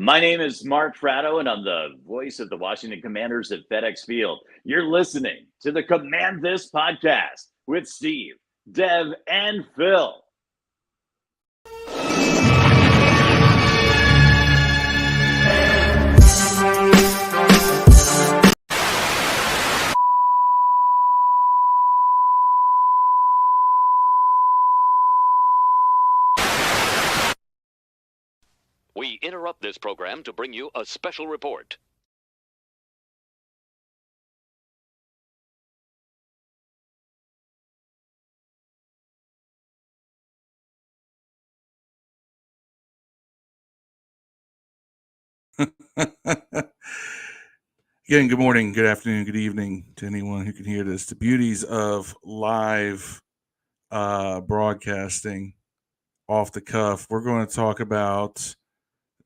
My name is Mark Fratto, and I'm the voice of the Washington Commanders at FedEx Field. You're listening to the Command This podcast with Steve, Dev, and Phil. We interrupt this program to bring you a special report. Again, good morning, good afternoon, good evening to anyone who can hear this. The beauties of live broadcasting off the cuff. We're going to talk about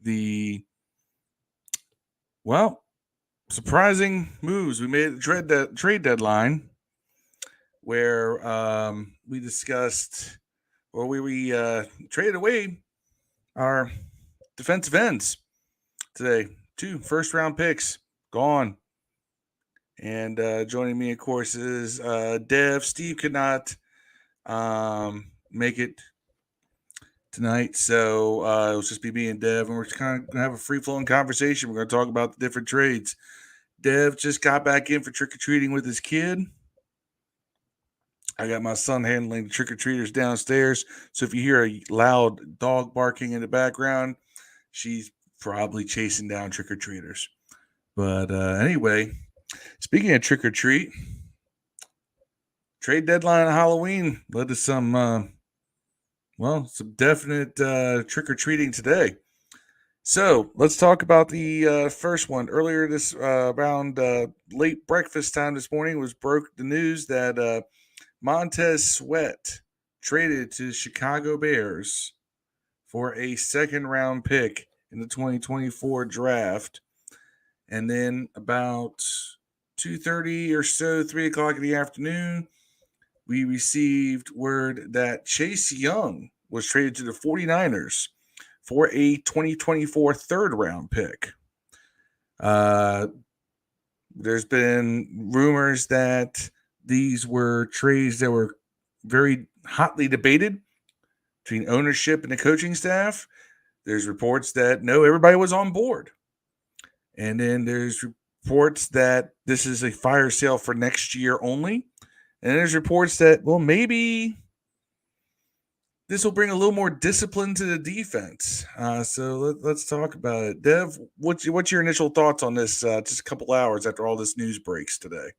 the, surprising moves we made at the trade deadline, where we discussed, or we traded away our defensive ends today. 2 first-round picks gone. And joining me, of course, is Dev. Steve could not make it tonight, so it'll just be me and Dev, and we're just kind of going to have a free-flowing conversation. We're going to talk about the different trades. Dev just got back in for trick-or-treating with his kid. I got my son handling the trick-or-treaters downstairs, so if you hear a loud dog barking in the background, she's probably chasing down trick-or-treaters. But anyway, speaking of trick-or-treat, trade deadline on Halloween led to some definite trick-or-treating today. So let's talk about the first one. Earlier this around late breakfast time this morning broke the news that Montez Sweat traded to the Chicago Bears for a second-round pick in the 2024 draft. And then about 2:30 or so, 3 o'clock in the afternoon, we received word that Chase Young was traded to the 49ers for a 2024 third-round pick. There's been rumors that these were trades that were very hotly debated between ownership and the coaching staff. There's reports that no, everybody was on board. And then there's reports that this is a fire sale for next year only. And there's reports that, well, maybe this will bring a little more discipline to the defense. So let's talk about it. Dev, what's your initial thoughts on this just a couple hours after all this news breaks today?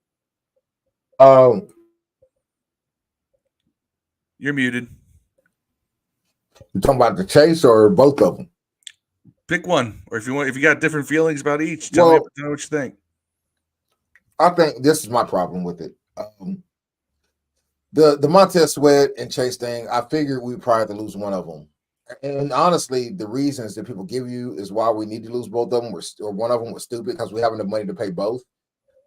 You're muted. You talking about the Chase or both of them? Pick one, or if you got different feelings about each, tell me what you think. I think this is my problem with it. The Montez Sweat and Chase thing, I figured we probably have to lose one of them. And honestly, the reasons that people give you is why we need to lose both of them, or one of them was stupid because we have enough money to pay both.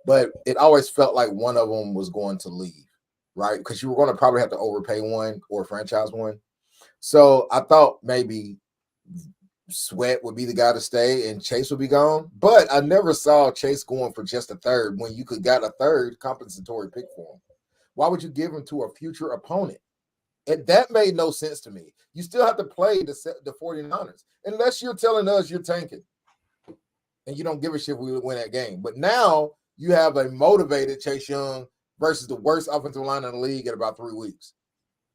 But it always felt like one of them was going to leave, right? Because you were going to probably have to overpay one or franchise one. So I thought maybe Sweat would be the guy to stay and Chase would be gone. But I never saw Chase going for just a third when you could got a third compensatory pick for him. Why would you give him to a future opponent? That made no sense to me. You still have to play the 49ers unless you're telling us you're tanking and you don't give a shit if we win that game. But now you have a motivated Chase Young versus the worst offensive line in the league in about 3 weeks,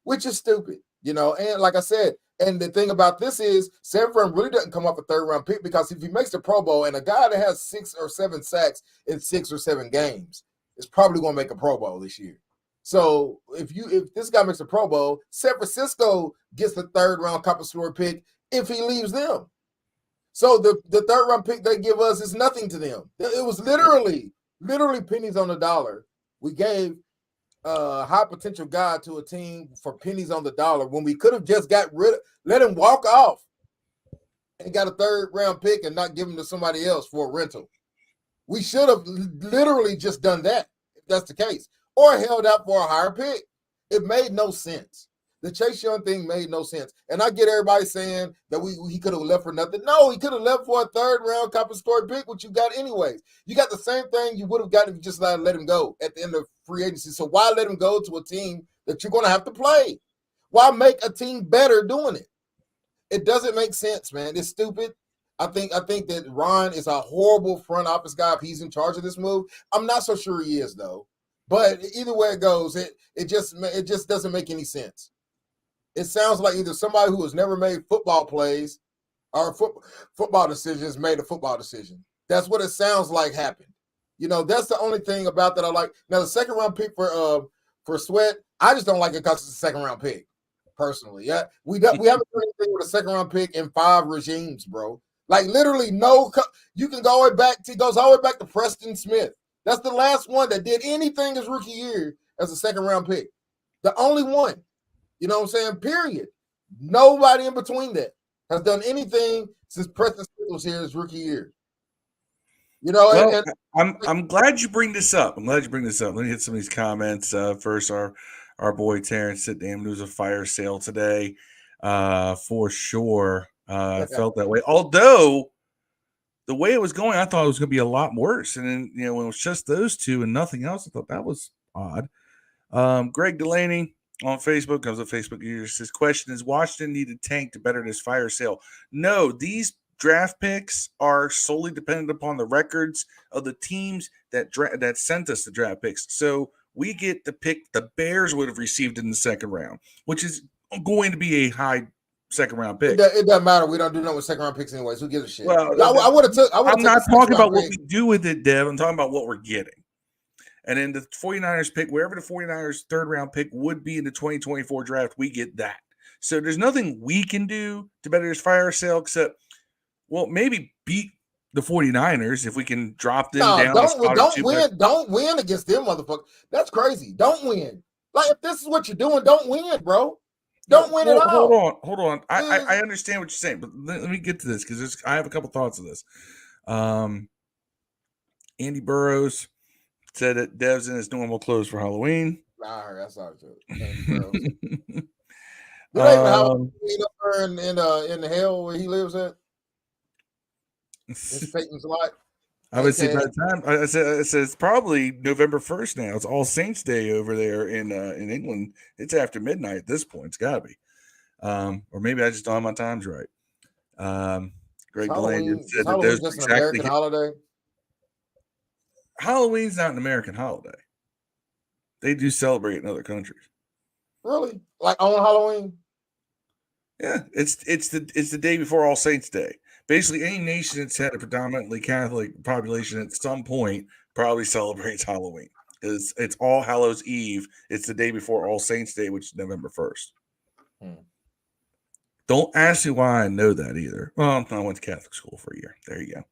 which is stupid, And like I said, and the thing about this is, Sanford really doesn't come off a third-round pick because if he makes the Pro Bowl and a guy that has 6 or 7 sacks in 6 or 7 games is probably going to make a Pro Bowl this year. So if this guy makes a Pro Bowl, San Francisco gets the third-round compensatory pick if he leaves them. So the third-round pick they give us is nothing to them. It was literally pennies on the dollar. We gave high potential guy to a team for pennies on the dollar when we could have just let him walk off and got a third-round pick and not give him to somebody else for a rental. We should have literally just done that if that's the case. Or held out for a higher pick. It made no sense. The Chase Young thing made no sense. And I get everybody saying that he could have left for nothing. No, he could have left for a third-round compensatory pick, which you got anyways. You got the same thing you would have gotten if you just let him go at the end of free agency. So why let him go to a team that you're going to have to play? Why make a team better doing it? It doesn't make sense, man. It's stupid. I think that Ron is a horrible front office guy if he's in charge of this move. I'm not so sure he is, though. But either way it goes, it just doesn't make any sense. It sounds like either somebody who has never made football plays or football decisions made a football decision. That's what it sounds like happened. That's the only thing about that I like. Now, the second round pick for Sweat, I just don't like it because it's a second round pick, personally. Yeah, we haven't done anything with a second round pick in 5 regimes, bro. Like literally you can go all the way back to Preston Smith. That's the last one that did anything his rookie year as a second round pick. The only one. You know what I'm saying? Period. Nobody in between that has done anything since Preston Smith was here his rookie year. Well, I'm glad you bring this up. Let me hit some of these comments. First, our boy Terrence said, "Damn, it was a fire sale today." For sure. I felt that way. Although the way it was going, I thought it was going to be a lot worse. And then, when it was just those two and nothing else, I thought that was odd. Greg Delaney on Facebook comes a Facebook user says, question is Washington need a tank to better this fire sale? No, these draft picks are solely dependent upon the records of the teams that sent us the draft picks. So we get the pick the Bears would have received in the second round, which is going to be a high second round pick. It doesn't matter. We don't do nothing with second round picks anyways. Who gives a shit? Well, I'm not talking about what we do with it, Dev. I'm talking about what we're getting. And then the 49ers pick, wherever the 49ers third round pick would be in the 2024 draft, we get that. So there's nothing we can do to better this fire sale except, well, maybe beat the 49ers if we can drop them down. Don't win against them, motherfucker. That's crazy. Don't win. Like, if this is what you're doing, don't win, bro. Don't win at all. Hold on. I understand what you're saying, but let me get to this because I have a couple thoughts of this. Andy Burrows said that Dev's in his normal clothes for Halloween. Nah, that's not true. Andy Burrows. Do they even have Halloween in the hell where he lives at? It's Peyton's lot. I would say by the time I said it's probably November 1st now. It's All Saints Day over there in England. It's after midnight at this point. It's got to be, or maybe I just don't have my times right. Greg Delaney said that there's just an American holiday. Halloween's not an American holiday. They do celebrate in other countries. Really? Like on Halloween? Yeah, it's the day before All Saints Day. Basically, any nation that's had a predominantly Catholic population at some point probably celebrates Halloween. It's All Hallows Eve. It's the day before All Saints Day, which is November 1st. Don't ask me why I know that either. Well, I went to Catholic school for a year. There you go.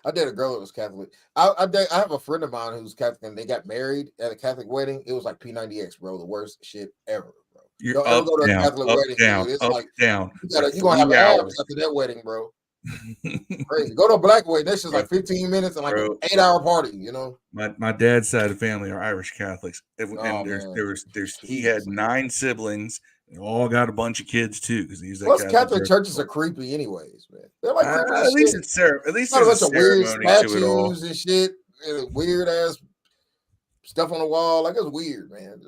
I dated a girl that was Catholic. I have a friend of mine who's Catholic, and they got married at a Catholic wedding. It was like P90X, bro. The worst shit ever, bro. You're up, go to down, a Catholic up, wedding, down, dude. It's up, like, down. You're going to have abs after that wedding, bro. Crazy. Go to a black wedding. That's just like 15 minutes and like an 8-hour party, My dad's side of the family are Irish Catholics. He had 9 siblings. They all got a bunch of kids too, because he's like Catholic churches are creepy, anyways, man. They're like at least it's at least there's a weird ceremony to it all. Statues and shit, and weird ass stuff on the wall. Like, it's weird, man.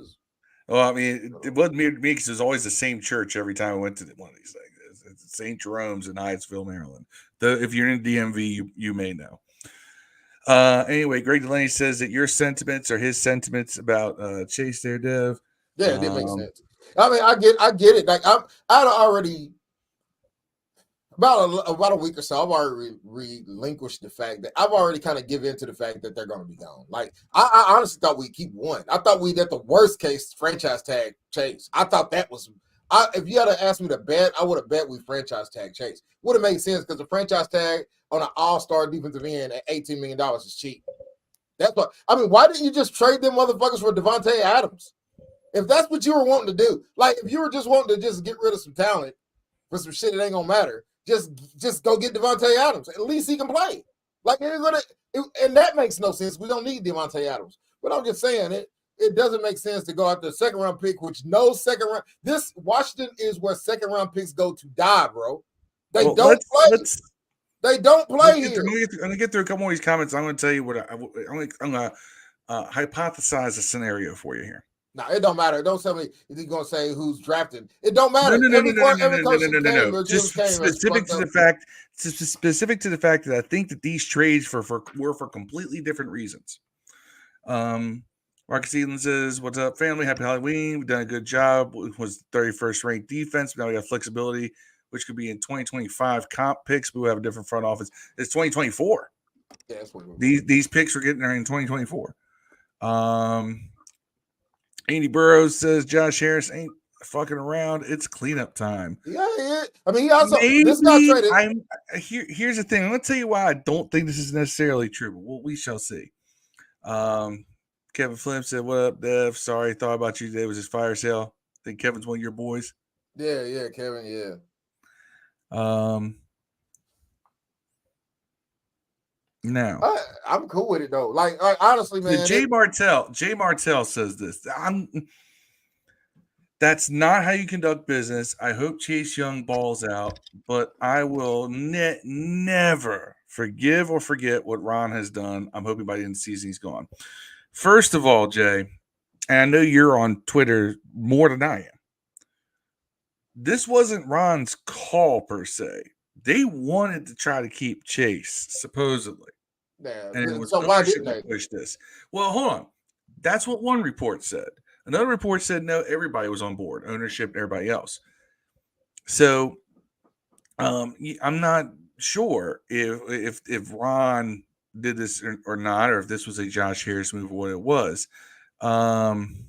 Well, I mean, it wasn't weird to me because it was always the same church every time I went to one of these things. It's St. Jerome's in Hyattsville, Maryland. If you're in DMV, you may know. Anyway, Greg Delaney says that your sentiments are his sentiments about Chase there, Dev. Yeah, it makes sense. I mean, I get it. Like I'd already about a week or so, I've already relinquished the fact that I've already kind of given into the fact that they're going to be gone. Like I honestly thought we'd keep one. I thought we'd at the worst case franchise tag Chase. I thought that was. If you had asked me to bet, I would have bet we franchise tag Chase. Would have made sense because the franchise tag on an all-star defensive end at $18 million is cheap. That's what I mean. Why didn't you just trade them motherfuckers for Devontae Adams? If that's what you were wanting to do, like if you were just wanting to just get rid of some talent for some shit that ain't gonna matter, just go get Devontae Adams. At least he can play. Like and that makes no sense. We don't need Devontae Adams. But I'm just saying it. It doesn't make sense to go after a second round pick, which no second round. This Washington is where second round picks go to die, bro. They don't play. They don't play here. I'm gonna get through a couple more of these comments. I'm gonna tell you what I'm gonna hypothesize a scenario for you here. No, it don't matter. Don't tell me you're gonna say who's drafted. It don't matter. No. Just specific to the fact that I think that these trades were for completely different reasons. Marcus Eden says, "What's up, family? Happy Halloween. We've done a good job. It was 31st ranked defense. Now we got flexibility, which could be in 2025 comp picks, but we have a different front office. It's 2024. Yeah, that's what these picks we're getting there in 2024. Andy Burrows says Josh Harris ain't fucking around. It's cleanup time. Yeah. I mean, he also this got traded. Here's the thing. I'm gonna tell you why I don't think this is necessarily true, but we shall see. Kevin Flynn said, "What up, Dev? Sorry, thought about you today. It was his fire sale. I think Kevin's one of your boys." Yeah, Kevin, yeah. Now I'm cool with it though. Like honestly, man. Jay Martell says this. That's not how you conduct business. I hope Chase Young balls out, but I will never forgive or forget what Ron has done. I'm hoping by the end of the season he's gone. First of all, Jay, and I know you're on Twitter more than I am. This wasn't Ron's call per se. They wanted to try to keep Chase, supposedly. Yeah, and it was so why didn't they push this? Well, hold on. That's what one report said. Another report said no, everybody was on board, ownership and everybody else. So I'm not sure if Ron did this or not, or if this was a Josh Harris move or what it was. And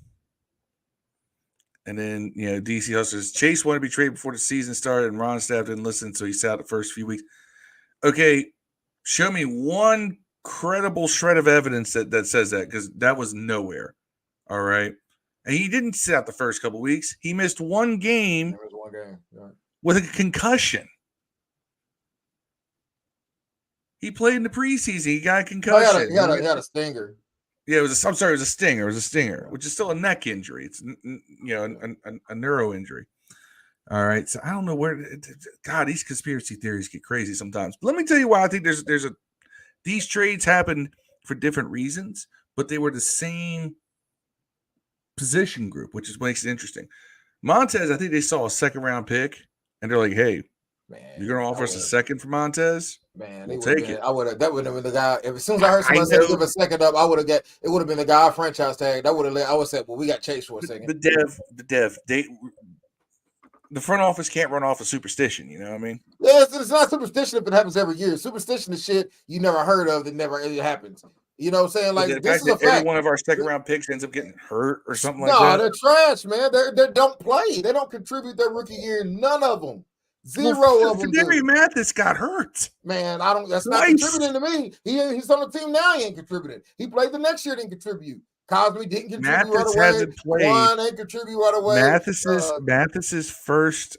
then, DC Hustlers, Chase wanted to be traded before the season started, and Ron's staff didn't listen, so he sat out the first few weeks. Okay, show me one credible shred of evidence that says that, because that was nowhere. All right. And he didn't sit out the first couple weeks. He missed one game with a concussion. He played in the preseason. He got a concussion. He had a stinger. Yeah, it was a stinger. It was a stinger, which is still a neck injury. It's a neuro injury. All right, so I don't know where. God, these conspiracy theories get crazy sometimes. But let me tell you why I think these trades happened for different reasons, but they were the same position group, which makes it interesting. Montez, I think they saw a second round pick, and they're like, "Hey, man, you're going to offer us a second for Montez? Man, we'll take it." That would have been the guy. As soon as I heard somebody say give a second up, it would have been the guy franchise tag. I would have said, "Well, we got Chase for a second." The front office can't run off a superstition. You know what I mean? Yeah, it's not superstition if it happens every year. Superstition is shit you never heard of that never really happens. You know what I'm saying? Like, this is a fact. Every one of our second round picks ends up getting hurt or something like that. No, they're trash, man. They don't play. They don't contribute their rookie year. None of them. Zero of them. Darius Mathis got hurt. Man, that's not contributing to me. He's on the team now. He ain't contributing. He played the next year, didn't contribute. Cosby didn't contribute right away. Hasn't played. Juan ain't contribute right away. Mathis's first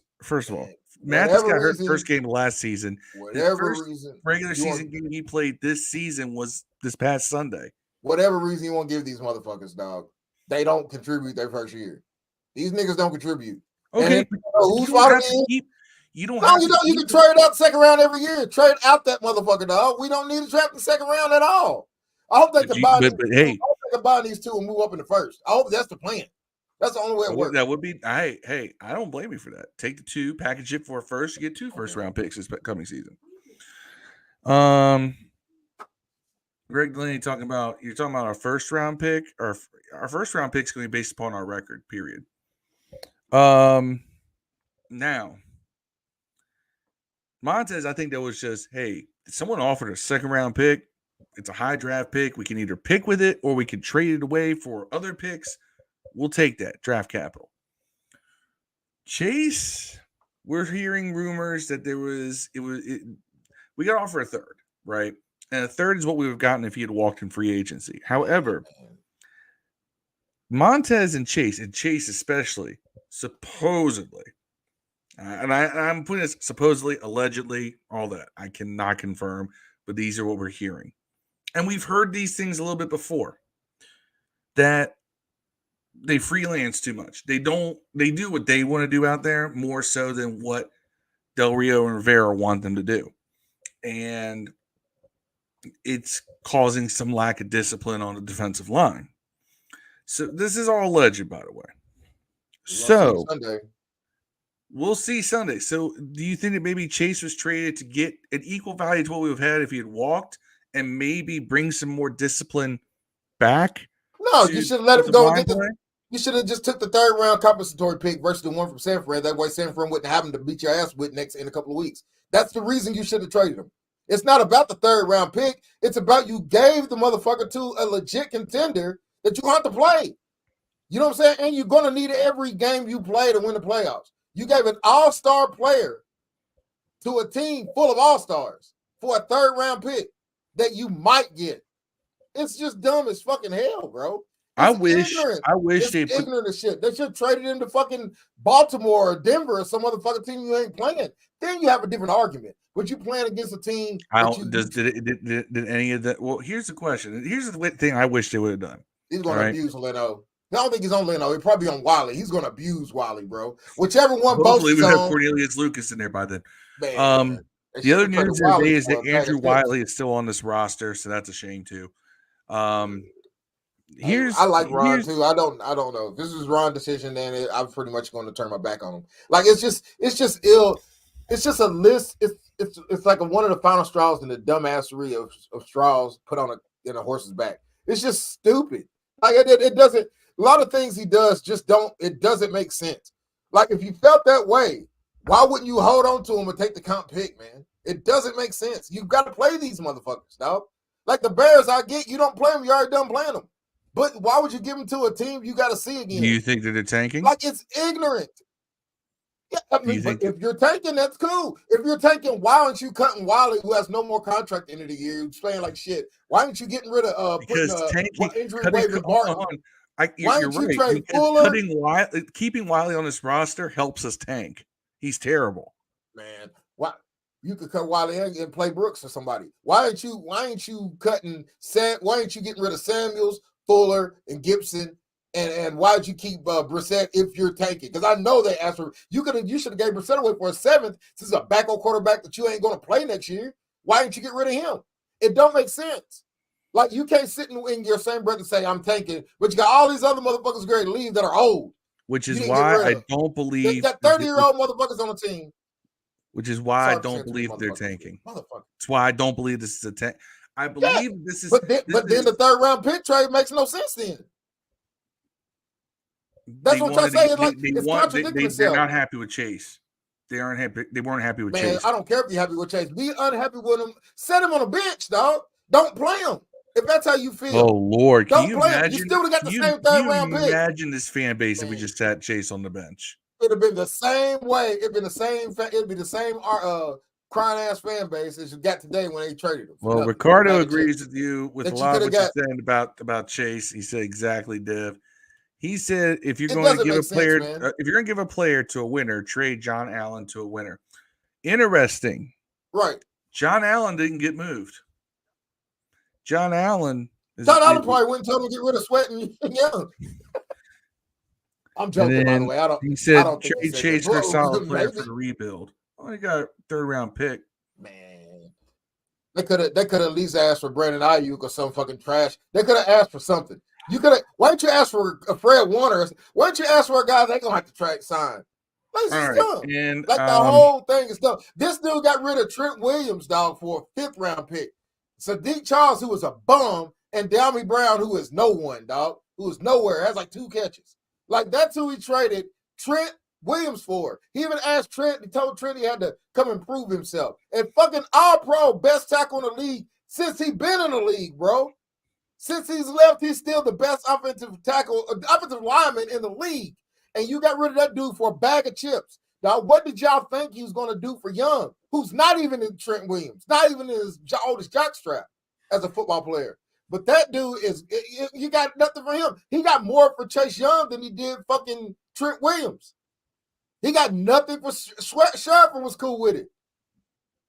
of all, Mathis got hurt first game of last season. Whatever reason, regular season game he played this season was this past Sunday. Whatever reason you want to give these motherfuckers, dog, they don't contribute their first year. These niggas don't contribute. Okay, who's fault it You can trade out the second round every year. Trade out that motherfucker, dog. We don't need to draft the second round at all. I hope they can buy these two and move up in the first. I hope that's the plan. That's the only way it works. That would be. Hey, I don't blame you for that. Take the two, package it for a first, you get two first round picks this coming season. Greg Delaney you're talking about our first round pick. Our first round pick is going to be based upon our record. Period. Now, Montez, I think that was just, hey, someone offered a second round pick. It's a high draft pick. We can either pick with it or we can trade it away for other picks. We'll take that draft capital. Chase, we're hearing rumors that we got to offer a third, right? And a third is what we would have gotten if he had walked in free agency. However, Montez and Chase especially, supposedly, and I'm putting this supposedly, allegedly, all that. I cannot confirm, but these are what we're hearing. And we've heard these things a little bit before. That they freelance too much. They do what they want to do out there more so than what Del Rio and Rivera want them to do. And it's causing some lack of discipline on the defensive line. So this is all alleged, by the way. So we'll see Sunday. So do you think that maybe Chase was traded to get an equal value to what we've had if he had walked and maybe bring some more discipline back? No, you should have let him go and get you should have just took the 3rd round compensatory pick versus the one from San Fran. That way San Fran wouldn't have him to beat your ass with next in a couple of weeks. That's the reason you should have traded him. It's not about the 3rd round pick. It's about you gave the motherfucker to a legit contender that you have to play. You know what I'm saying? And you're going to need every game you play to win the playoffs. You gave an all-star player to a team full of all-stars for a 3rd round pick that you might get. It's just dumb as fucking hell, bro. I wish they ignorant as shit. They should have traded him to fucking Baltimore or Denver or some other fucking team you ain't playing. Then you have a different argument. But you playing against a team. Did any of that? Well, here's the question. Here's the thing I wish they would have done. He's going to abuse Leno. I don't think he's on Leno. He's probably on Wiley. He's going to abuse Wiley, bro. Whichever one. Hopefully we have Cornelius Lucas in there by then. Man, the other news today is that Andrew Wiley is still on this roster, so that's a shame too. I like Ron too. I don't know. If this is Ron's decision, then I'm pretty much going to turn my back on him. Like it's just ill. It's just a list. It's like one of the final straws in the dumbassery of straws put on in a horse's back. It's just stupid. Like it doesn't. A lot of things he does just don't. It doesn't make sense. Like if you felt that way, why wouldn't you hold on to him and take the comp pick, man? It doesn't make sense. You've got to play these motherfuckers, dog. Like the Bears, I get you don't play them. You already done playing them. But why would you give them to a team you got to see again? Do you think that they're tanking? Like it's ignorant. Yeah, I mean, but if you're tanking, that's cool. If you're tanking, why aren't you cutting Wiley, who has no more contract at the end of the year, who's playing like shit? Why aren't you getting rid of because injury waiver Barton? You're right. Keeping Wiley on this roster helps us tank. He's terrible, man. Why you could cut Wiley and play Brooks or somebody? Why ain't you cutting Sam? Why ain't you getting rid of Samuels, Fuller, and Gibson? And why did you keep Brissett if you're tanking? Because I know they asked for you should have gave Brissett away for a 7th. This is a backup quarterback that you ain't going to play next year. Why didn't you get rid of him? It don't make sense. Like you can't sit in your same breath and say I'm tanking, but you got all these other motherfuckers going to leave that are old. Which is why I don't believe you got 30-year-old motherfuckers on the team. Which is why I don't believe they're tanking. That's why I don't believe this is a tank. I believe this is. But then the 3rd round pick trade makes no sense then. That's what I'm trying to say. It's contradicting itself. They're not happy with Chase. They aren't happy. They weren't happy with Chase. I don't care if you're happy with Chase. Be unhappy with him. Set him on a bench, dog. Don't play him. If that's how you feel. Oh Lord, can you imagine? You still would have got the same 3rd round pick. Imagine this fan base if we just sat Chase on the bench. It'd have been the same way. It'd be the same crying ass fan base as you got today when they traded him. Well, Ricardo agrees with you with a lot of what you're saying about Chase. He said exactly, Dev. He said if you're going to give a player, if you're going to give a player to a winner, trade John Allen to a winner. Interesting, right? John Allen didn't get moved. John Allen probably wouldn't tell him to get rid of Sweat and Young. I'm joking, by the way. He said trade Chase for a solid player for the rebuild. Oh, he got a 3rd round pick. Man, they could have at least asked for Brandon Ayuk or some fucking trash. They could have asked for something. You could have. Why didn't you ask for Fred Warner? Why didn't you ask for a guy they gonna have to sign? Like, dumb. And like the whole thing is dumb. This dude got rid of Trent Williams, dog, for a 5th round pick. Sadiq Charles, who was a bum, and Dalmy Brown, who is no one, dog, who is nowhere, has like 2 catches. Like that's who he traded Trent Williams for. He even asked Trent, he told Trent he had to come and prove himself. And fucking all-pro, best tackle in the league since he been in the league, bro. Since he's left, he's still the best offensive lineman in the league. And you got rid of that dude for a bag of chips. Now, what did y'all think he was going to do for Young, who's not even in Trent Williams, not even in his oldest jockstrap as a football player? But that dude you got nothing for him. He got more for Chase Young than he did fucking Trent Williams. He got nothing for Sherford was cool with it.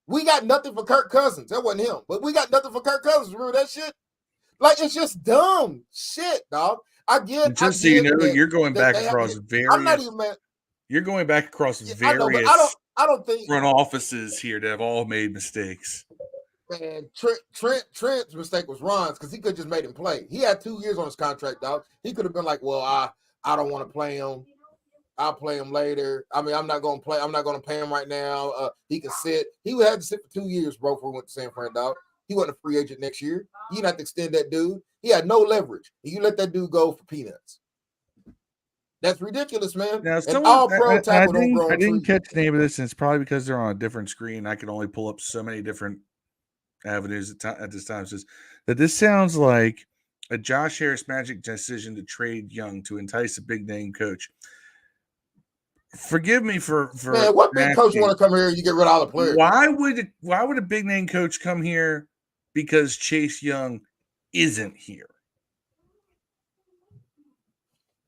We got nothing for Kirk Cousins. That wasn't him. But we got nothing for Kirk Cousins. Remember that shit? Like, it's just dumb shit, dog. I get. Just so you know, that, you're going back they across I'm not various. even mad. You're going back across Yeah, I know, but various I don't think. front offices here that have all made mistakes. Man, Trent's mistake was Ron's because he could just made him play. He had 2 years on his contract, dog. He could have been like, well, I don't want to play him. I'll play him later. I mean, I'm not going to play. I'm not going to pay him right now. He can sit. He would have to sit for 2 years, bro, before he went to San Fran, dog. He wasn't a free agent next year. You didn't have to extend that dude. He had no leverage. You let that dude go for peanuts. That's ridiculous, man. Now, And all pro tackle don't grow I on didn't trees. catch the name of this, and it's probably because they're on a different screen. I can only pull up so many different avenues at this time. It says that this sounds like a Josh Harris Magic decision to trade Young to entice a big name coach. Forgive me for Man, what big coach want to come here and you get rid of all the players? Why would a big name coach come here because Chase Young isn't here?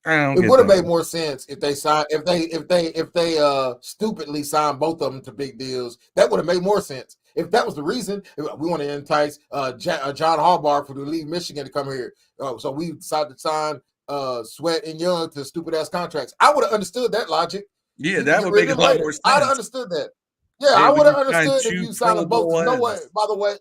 It would have made more sense if they stupidly signed both of them to big deals. That would have made more sense. If that was the reason, we want to entice John Harbaugh to leave Michigan to come here. So we decided to sign Sweat and Young to stupid ass contracts. I would have understood that logic. Yeah, that would make a lot more sense. I'd have understood that. Yeah, I would have understood if you signed them both. No way, by the way.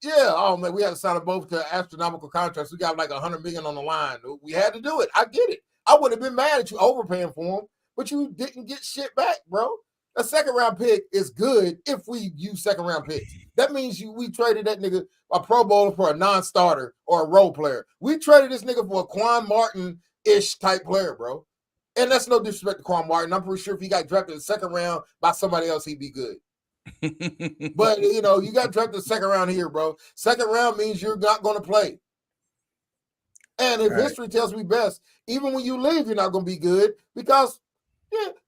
Yeah, oh man, we had to sign them both to astronomical contracts. We got like $100 million on the line. We had to do it. I get it. I would have been mad at you overpaying for them, but you didn't get shit back, bro. A second round pick is good if we use second round picks. That means we traded that nigga a Pro Bowler for a non-starter or a role player. We traded this nigga for a Quan Martin-ish type player, bro. And that's no disrespect to Quan Martin. I'm pretty sure if he got drafted in the second round by somebody else, he'd be good. But you got drafted the second round here, bro. Second round means you're not going to play. And if history tells me best, even when you leave, you're not going to be good because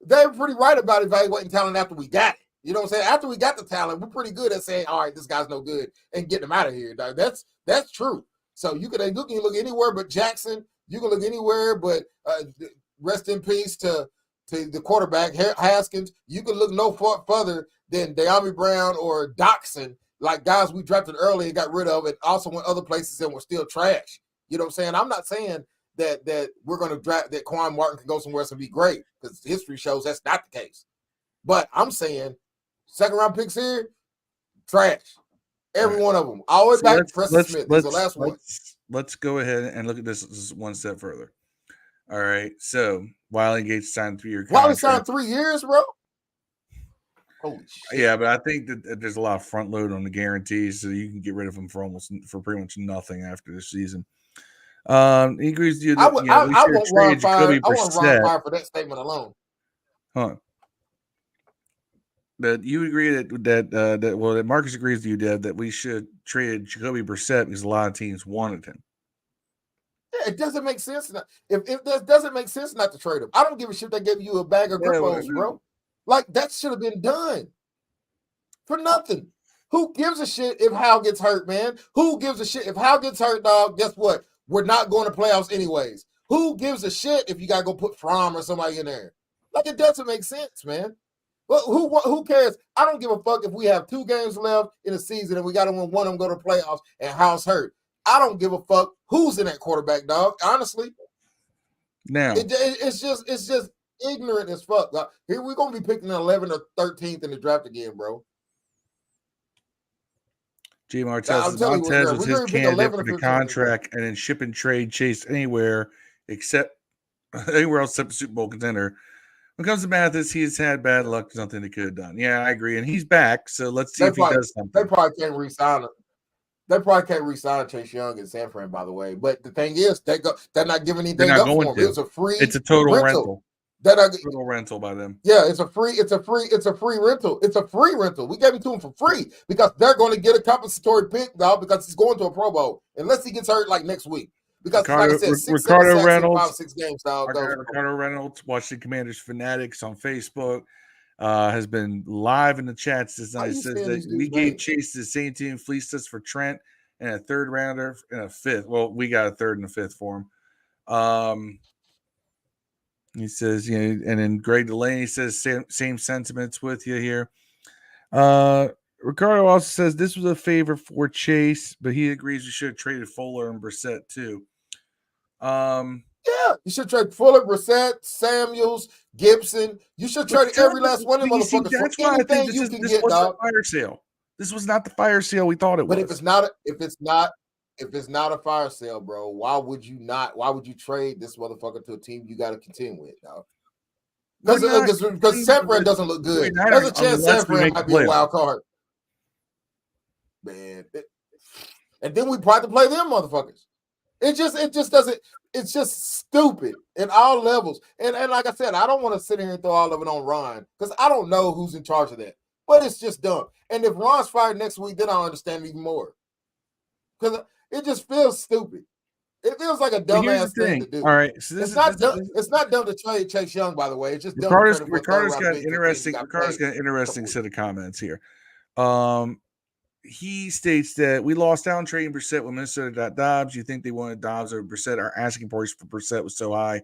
they're pretty right about evaluating talent after we got it. You know what I'm saying? After we got the talent, we're pretty good at saying, all right, this guy's no good and getting him out of here. Dog. That's true. So you can look anywhere but Jackson. You can look anywhere but rest in peace to the quarterback, Haskins. You can look no further than De'Ami Brown or Doxson, like guys we drafted early and got rid of, and also went other places and were still trash. You know what I'm saying? I'm not saying that we're going to draft that Quan Martin can go somewhere else and be great because history shows that's not the case. But I'm saying second round picks here, trash. Every one of them. All the way back to Preston Smith. He's the last one. Let's go ahead and look at this one step further. All right. So Wiley Gates signed 3-year contract. Wiley signed 3 years, bro? Holy shit. Yeah, but I think that there's a lot of front load on the guarantees, so you can get rid of them for pretty much nothing after this season. He agrees with you that I won't run fire. I want to run fire for that statement alone. Huh. But you agree that Marcus agrees with you, Deb, that we should trade Jacoby Brissett because a lot of teams wanted him. Yeah, it doesn't make sense. If that doesn't make sense not to trade him. I don't give a shit they gave you a bag of Griffos, bro. Like, that should have been done for nothing. Who gives a shit if Hal gets hurt, man? Who gives a shit if Hal gets hurt, dog? Guess what? We're not going to playoffs anyways. Who gives a shit if you got to go put Fromm or somebody in there? Like, it doesn't make sense, man. But who cares? I don't give a fuck if we have 2 games left in the season and we got to win one of them, go to playoffs, and Hal's hurt. I don't give a fuck who's in that quarterback, dog. Honestly, now it's just ignorant as fuck. Like, here we're gonna be picking 11th or 13th in the draft again, bro. G. Montez was his candidate for the contract, and then ship and trade Chase anywhere except the Super Bowl contender. When it comes to Mathis, he's had bad luck. There's nothing he could have done. Yeah, I agree, and he's back. So let's see if he does something. They probably can't re-sign him. They probably can't re-sign Chase Young in San Fran, by the way. But the thing is, they're not giving anything up for him. It's a total rental. Total rental by them. Yeah, it's a free rental. It's a free rental. We gave it to him for free because they're going to get a compensatory pick, dog, because he's going to a Pro Bowl unless he gets hurt like next week. Because like I said, Ricardo Reynolds, 5 6 games, dog. Ricardo Reynolds, Washington Commanders Fanatics on Facebook. Has been live in the chats this night. Says that we gave Chase the same team, fleeced us for Trent and a 3rd rounder and a 5th. Well, we got a 3rd and a 5th for him. He says, and then Greg Delaney says same sentiments with you here. Ricardo also says this was a favor for Chase, but he agrees we should have traded Fuller and Brissett too. Yeah, you should trade Fuller, Brissett, Samuels, Gibson. You should trade every last one of them motherfuckers for anything you can get, dog. A fire sale. This was not the fire sale we thought it was. But if it's not a fire sale, bro, why would you trade this motherfucker to a team you got to contend with, dog? Because San Fran doesn't look good. There's a chance San Fran might be a wild card. Man. And then we probably play them motherfuckers. It just doesn't. It's just stupid in all levels. And like I said, I don't want to sit here and throw all of it on Ron because I don't know who's in charge of that. But it's just dumb. And if Ron's fired next week, then I'll understand even more. Because it just feels stupid. It feels like a dumbass thing to do. All right, so it's not dumb to trade Chase Young, by the way. It's just dumb. Ricardo's got an interesting set of comments here. He states that we lost down trading Brissett when Minnesota got Dobbs. You think they wanted Dobbs or Brissett? Our asking price for Brissett was so high,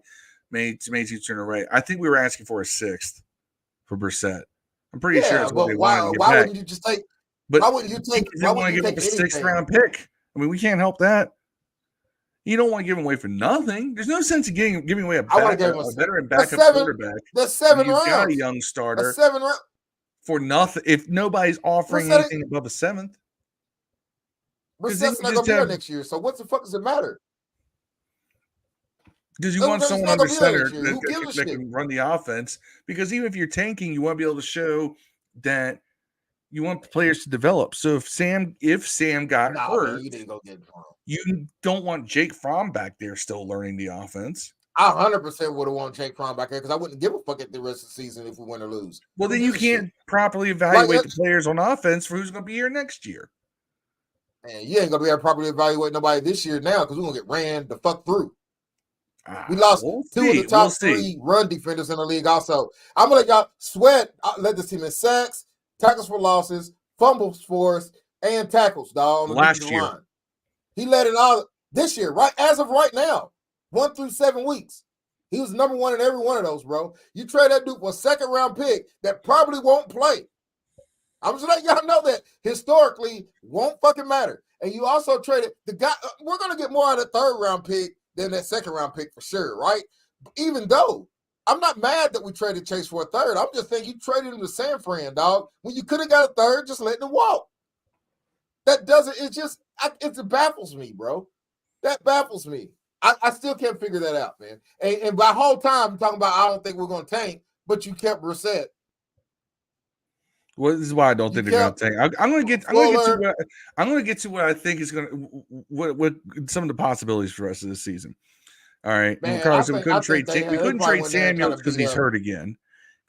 made you turn away. I think we were asking for a sixth for Brissett. I'm pretty sure that's what they wanted to get back. Wouldn't you just take? But why wouldn't you take? They want to give up a sixth-round pick. I mean, we can't help that. You don't want to give him away for nothing. There's no sense of giving away a veteran backup quarterback. That's 7 rounds. You got a young starter. 7 rounds. For nothing, if nobody's offering anything above a seventh, Brissett's not gonna be there next year. So what the fuck does it matter? Because you want someone under center that can run the offense. Because even if you're tanking, you want to be able to show that you want players to develop. So if Sam got hurt, you don't want Jake Fromm back there still learning the offense. I 100% would have wanted Jake Fromm back there because I wouldn't give a fuck at the rest of the season if we win or lose. Well, then you can't properly evaluate the players on offense for who's going to be here next year. Man, you ain't going to be able to properly evaluate nobody this year now because we're going to get ran the fuck through. We lost two of the top 3 run defenders in the league also. I'm going to let y'all Sweat led this team in sacks, tackles for losses, fumbles forced, and tackles, dog. Last year. Line. He led it all this year, right? As of right now. 1 through 7 weeks. He was number 1 in every one of those, bro. You trade that dude for a second-round pick that probably won't play. I'm just letting y'all know that historically won't fucking matter. And you also traded the guy. We're going to get more out of the 3rd-round pick than that 2nd-round pick for sure, right? Even though I'm not mad that we traded Chase for a 3rd. I'm just thinking you traded him to San Fran, dog. When you could have got a 3rd, just letting him walk. That doesn't, it baffles me, bro. That baffles me. I still can't figure that out, man. And by whole time, I'm talking about I don't think we're going to tank, but you kept Brissett. Well, this is why I don't think they're going to tank. I'm going to get to what I think is going to what some of the possibilities for the rest of the season. All right, because we couldn't trade Samuels because he's hurt again.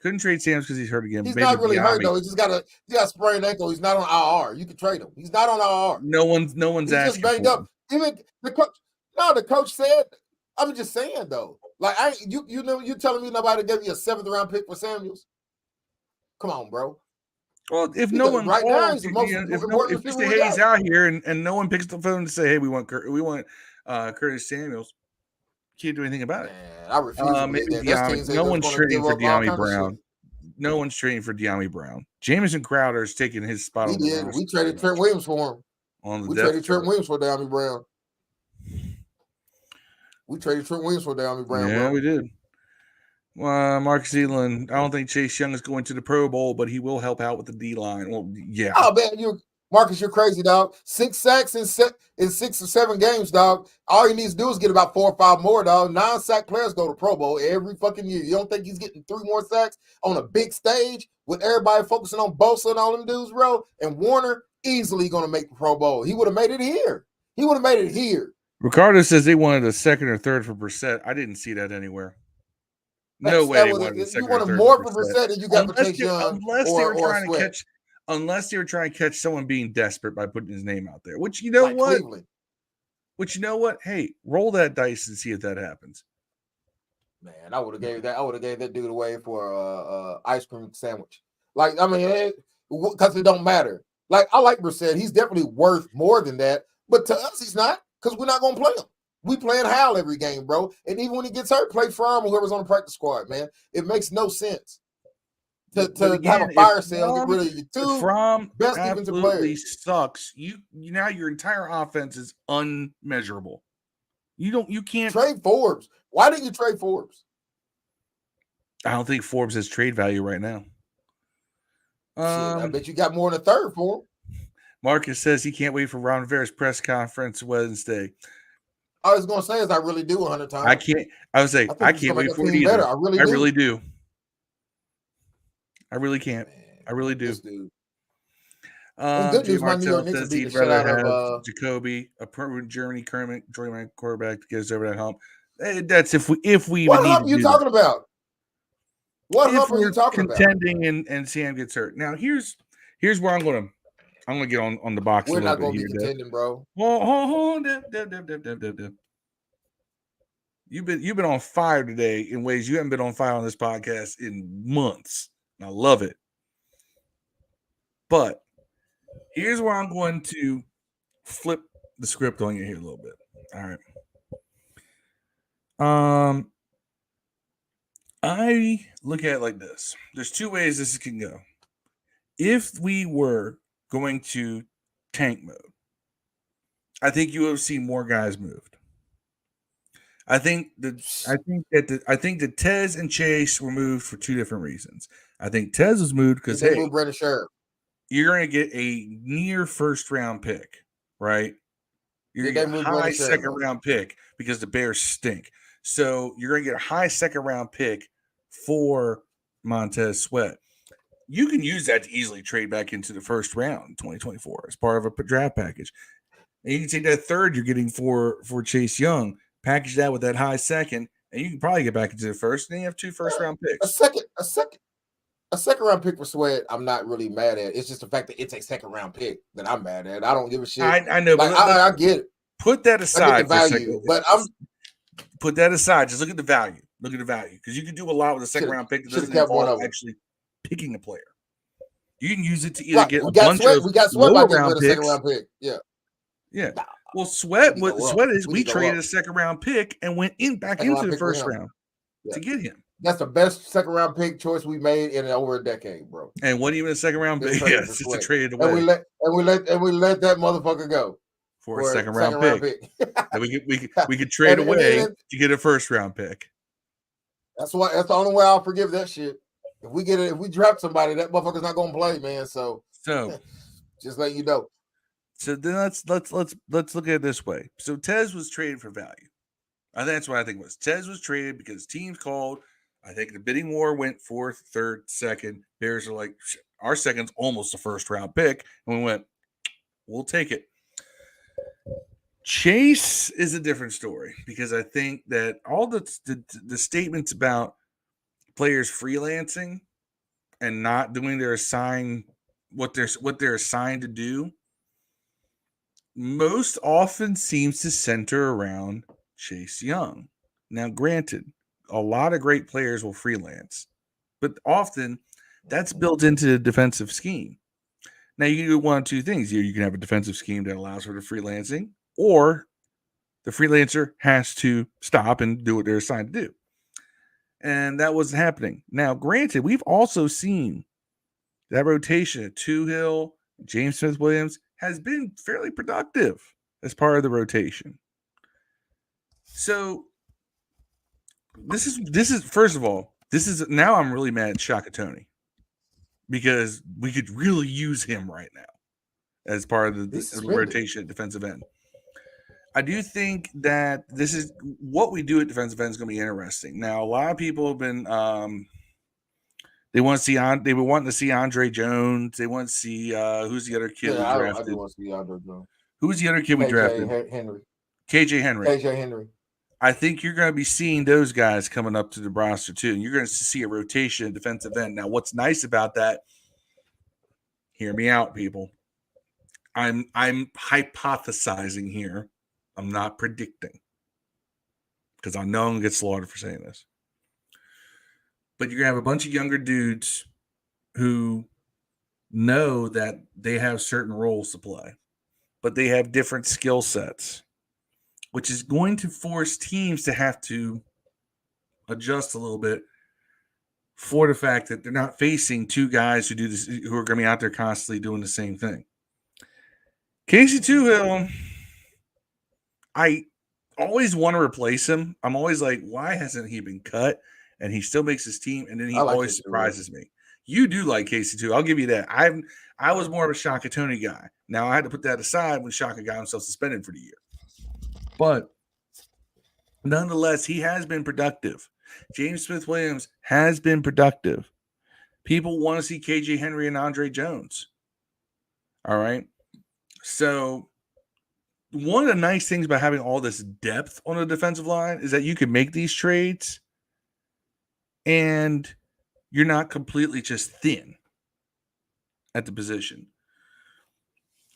Couldn't trade Samuels because he's hurt again. He's not really hurt though. He just got a sprained ankle. He's not on IR. You can trade him. He's not on IR. No one's he's asking. Just banged up. Even the coach. No, the coach said. I'm just saying though. Like you telling me nobody gave you a 7th-round pick for Samuels? Come on, bro. Well, if no one right now, if Mr. Hayes out here and no one picks the phone to say, "Hey, we want Curtis Samuels," can't do anything about it. Man, I refuse. No one's trading for De'Ami Brown. No one's trading for De'Ami Brown. Jamison Crowder is taking his spot. He did. We traded Trent Williams for him. We traded Trent Williams for De'Ami Brown. We traded Trent Williams for De'Ami Brown. Yeah, we did. Mark Zeeland, I don't think Chase Young is going to the Pro Bowl, but he will help out with the D line. Well, yeah. Oh man, Marcus, you're crazy, dog. 6 sacks in 6 or 7 games, dog. All he needs to do is get about 4 or 5 more, dog. 9-sack players go to Pro Bowl every fucking year. You don't think he's getting 3 more sacks on a big stage with everybody focusing on Bosa and all them dudes, bro? And Warner easily going to make the Pro Bowl. He would have made it here. Ricardo says they wanted a 2nd or 3rd for Brissett. I didn't see that anywhere. No way they wanted a 2nd or 3rd. You wanted more for Brissett than you got for Chase Young unless they were trying to catch someone being desperate by putting his name out there. Which you know like what? Cleveland. Which you know what? Hey, roll that dice and see if that happens. Man, I would have gave that dude away for a ice cream sandwich. Like, I mean, because it don't matter. Like, I like Brissett. He's definitely worth more than that. But to us, he's not, because we're not going to play him. We playing Hal every game, bro. And even when he gets hurt, play Fromm, whoever's on the practice squad, man. It makes no sense to have a fire sale, get rid of your 2 Fromm best defensive players. Sucks. You now your entire offense is unmeasurable. You can't trade Forbes. Why didn't you trade Forbes? I don't think Forbes has trade value right now. Shit, I bet you got more than a third for him. Marcus says he can't wait for Ron Rivera's press conference Wednesday. I was gonna say is I really do 100 times. I can't. I was like, I can't wait for it either. Better. I really do. I really can't. Man, I really do. This dude. Good news. My New York Knicks beat the shit out of Jacoby, a proven Germany journeyman quarterback to get us over that hump. That's if we what hump you talking about? What hump are you talking about? Contending and Sam gets hurt. Now here's where I'm gonna get on the box. We're not gonna be contending, bro. Hold on. You've been on fire today in ways you haven't been on fire on this podcast in months. And I love it. But here's where I'm going to flip the script on you here a little bit. All right. I look at it like this. There's two ways this can go. If we were going to tank mode, I think you would see more guys moved. I think that Tez and Chase were moved for two different reasons. I think Tez was moved because they moved Brandon Scherf. You're going to get a near first round pick, right? You're going to get a high second round pick because the Bears stink. So you're going to get a high second round pick for Montez Sweat. You can use that to easily trade back into the first round in 2024 as part of a draft package. And you can take that third you're getting for Chase Young, package that with that high second, and you can probably get back into the first. And then you have 2 first round picks. A second round pick for Sweat, I'm not really mad at. It's just the fact that it's a second round pick that I'm mad at. I don't give a shit. I know, like, I get it. Put that aside. I get the value, but put that aside. Just look at the value. Look at the value because you can do a lot with a second round pick that doesn't involve actually picking a player. You can use it to either get a bunch of lower round picks. Second round pick. Yeah. Nah, well, Sweat is we traded a second round pick and went back into the first round to get him. That's the best second round pick choice we made in over a decade, bro. And wasn't even a second round pick. Yes, it's just a trade away. And we let that motherfucker go for a second round pick. And we could trade away to get a first round pick. That's the only way I'll forgive that shit. If we draft somebody, that motherfucker's not gonna play, man. So just let you know. So then let's look at it this way. So Tez was traded for value. That's what I think it was. Tez was traded because teams called. I think the bidding war went fourth, third, second. Bears are like, our second's almost a first round pick. And we went, we'll take it. Chase is a different story because I think that all the statements about players freelancing and not doing their what they're assigned to do most often seems to center around Chase Young. Now, granted, a lot of great players will freelance, but often that's built into the defensive scheme. Now, you can do one of two things. You can have a defensive scheme that allows for the freelancing, or the freelancer has to stop and do what they're assigned to do. And that wasn't happening. Now, granted, we've also seen that rotation at Tuhill, James Smith-Williams has been fairly productive as part of the rotation. So this is first of all, now I'm really mad at Shakatoni because we could really use him right now as part of the rotation at defensive end. I do think that this is what we do at defensive end is going to be interesting. Now, a lot of people have been they were wanting to see Andre Jones. They want to see who's the other kid we drafted. I do want to see Andre Jones. Who's the other kid we drafted? KJ Henry. I think you're going to be seeing those guys coming up to the roster too, and you're going to see a rotation at defensive end. Now, what's nice about that? Hear me out, people. I'm hypothesizing here. I'm not predicting because I know I'm going to get slaughtered for saying this. But you're going to have a bunch of younger dudes who know that they have certain roles to play, but they have different skill sets, which is going to force teams to have to adjust a little bit for the fact that they're not facing two guys who do this, who are going to be out there constantly doing the same thing. Casey Tuhill, always want to replace him. I'm always like, why hasn't he been cut? And he still makes his team, and then he I like always Casey Toohill. surprises me. You do like Casey too. I'll give you that. I was more of a Shaka Tony guy. Now I had to put that aside when Shaka got himself suspended for the year. But nonetheless, he has been productive. James Smith-Williams has been productive. People want to see KJ Henry and Andre Jones. All right. So one of the nice things about having all this depth on the defensive line is that you can make these trades and you're not completely just thin at the position.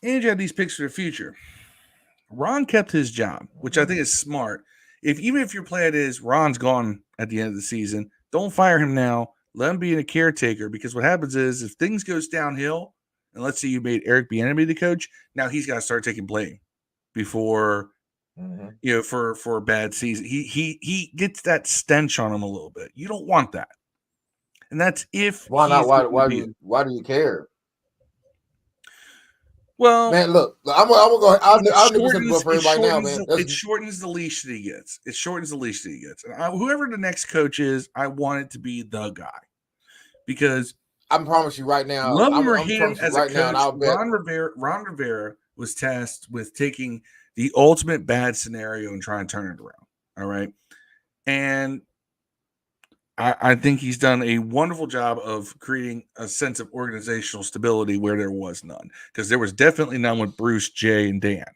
And you have these picks for the future. Ron kept his job, which I think is smart. Even if your plan is Ron's gone at the end of the season, don't fire him now. Let him be a caretaker, because what happens is if things goes downhill, and let's say you made Eric Bieniemy the coach, now he's got to start taking blame before for a bad season. He gets that stench on him a little bit. You don't want that, and that's if why not? Why do you care? Well, man, look, I'm gonna go. I'll nip something for everybody now, man. It shortens the leash that he gets. It shortens the leash that he gets. And whoever the next coach is, I want it to be the guy, because I promise you right now. Love him or hate him as right a coach, now, Ron Rivera was tasked with taking the ultimate bad scenario and trying to turn it around. All right, and I think he's done a wonderful job of creating a sense of organizational stability where there was none, because there was definitely none with Bruce, Jay, and Dan.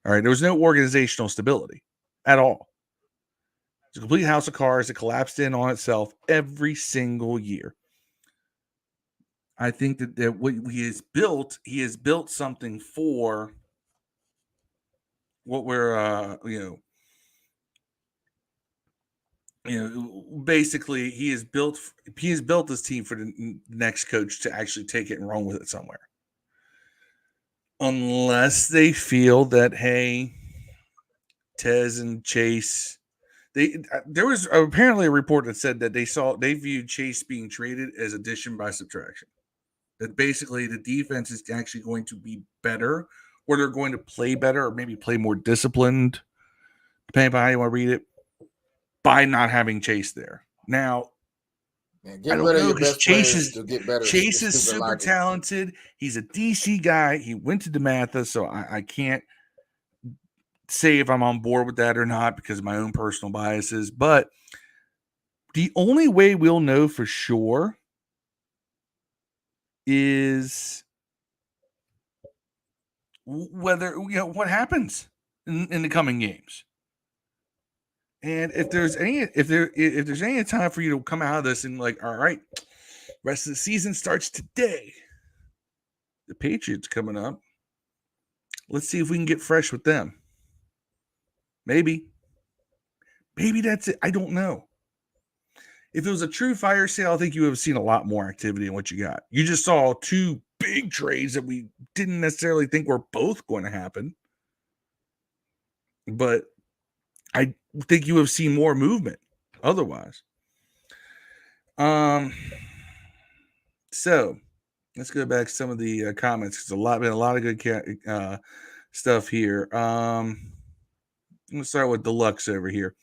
All right, there was no organizational stability at all. It's a complete house of cards that collapsed in on itself every single year. I think that what he has built something for what we're basically he has built this team for the next coach to actually take it and run with it somewhere. Unless they feel that, hey, Tez and Chase, there was apparently a report that said that they viewed Chase being traded as addition by subtraction. That basically the defense is actually going to be better, or they're going to play better, or maybe play more disciplined, depending on how you want to read it, by not having Chase there. Now, I don't know, because Chase is super talented. He's a DC guy. He went to DeMatha, so I can't say if I'm on board with that or not because of my own personal biases. But the only way we'll know for sure is whether what happens in the coming games. And if there's any time for you to come out of this and like, all right, rest of the season starts today. The Patriots coming up. Let's see if we can get fresh with them. Maybe that's it. I don't know. If it was a true fire sale, I think you would have seen a lot more activity in what you got. You just saw two big trades that we didn't necessarily think were both going to happen. But I think you have seen more movement otherwise. So let's go back to some of the comments, because been a lot of good stuff here. I'm gonna start with Deluxe over here.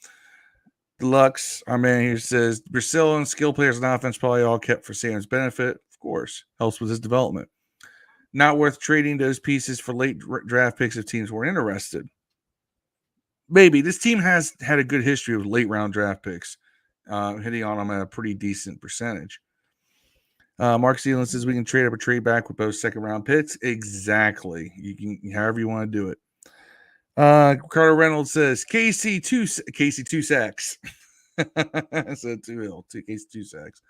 Deluxe, our man here says Brazil and skill players on offense probably all kept for Sam's benefit. Of course, helps with his development. Not worth trading those pieces for late draft picks if teams weren't interested. Maybe this team has had a good history of late round draft picks, hitting on them at a pretty decent percentage. Mark Sealand says we can trade up or trade back with both second round picks. Exactly. You can, however you want to do it. Carter Reynolds says KC two sacks. So KC 2 sacks.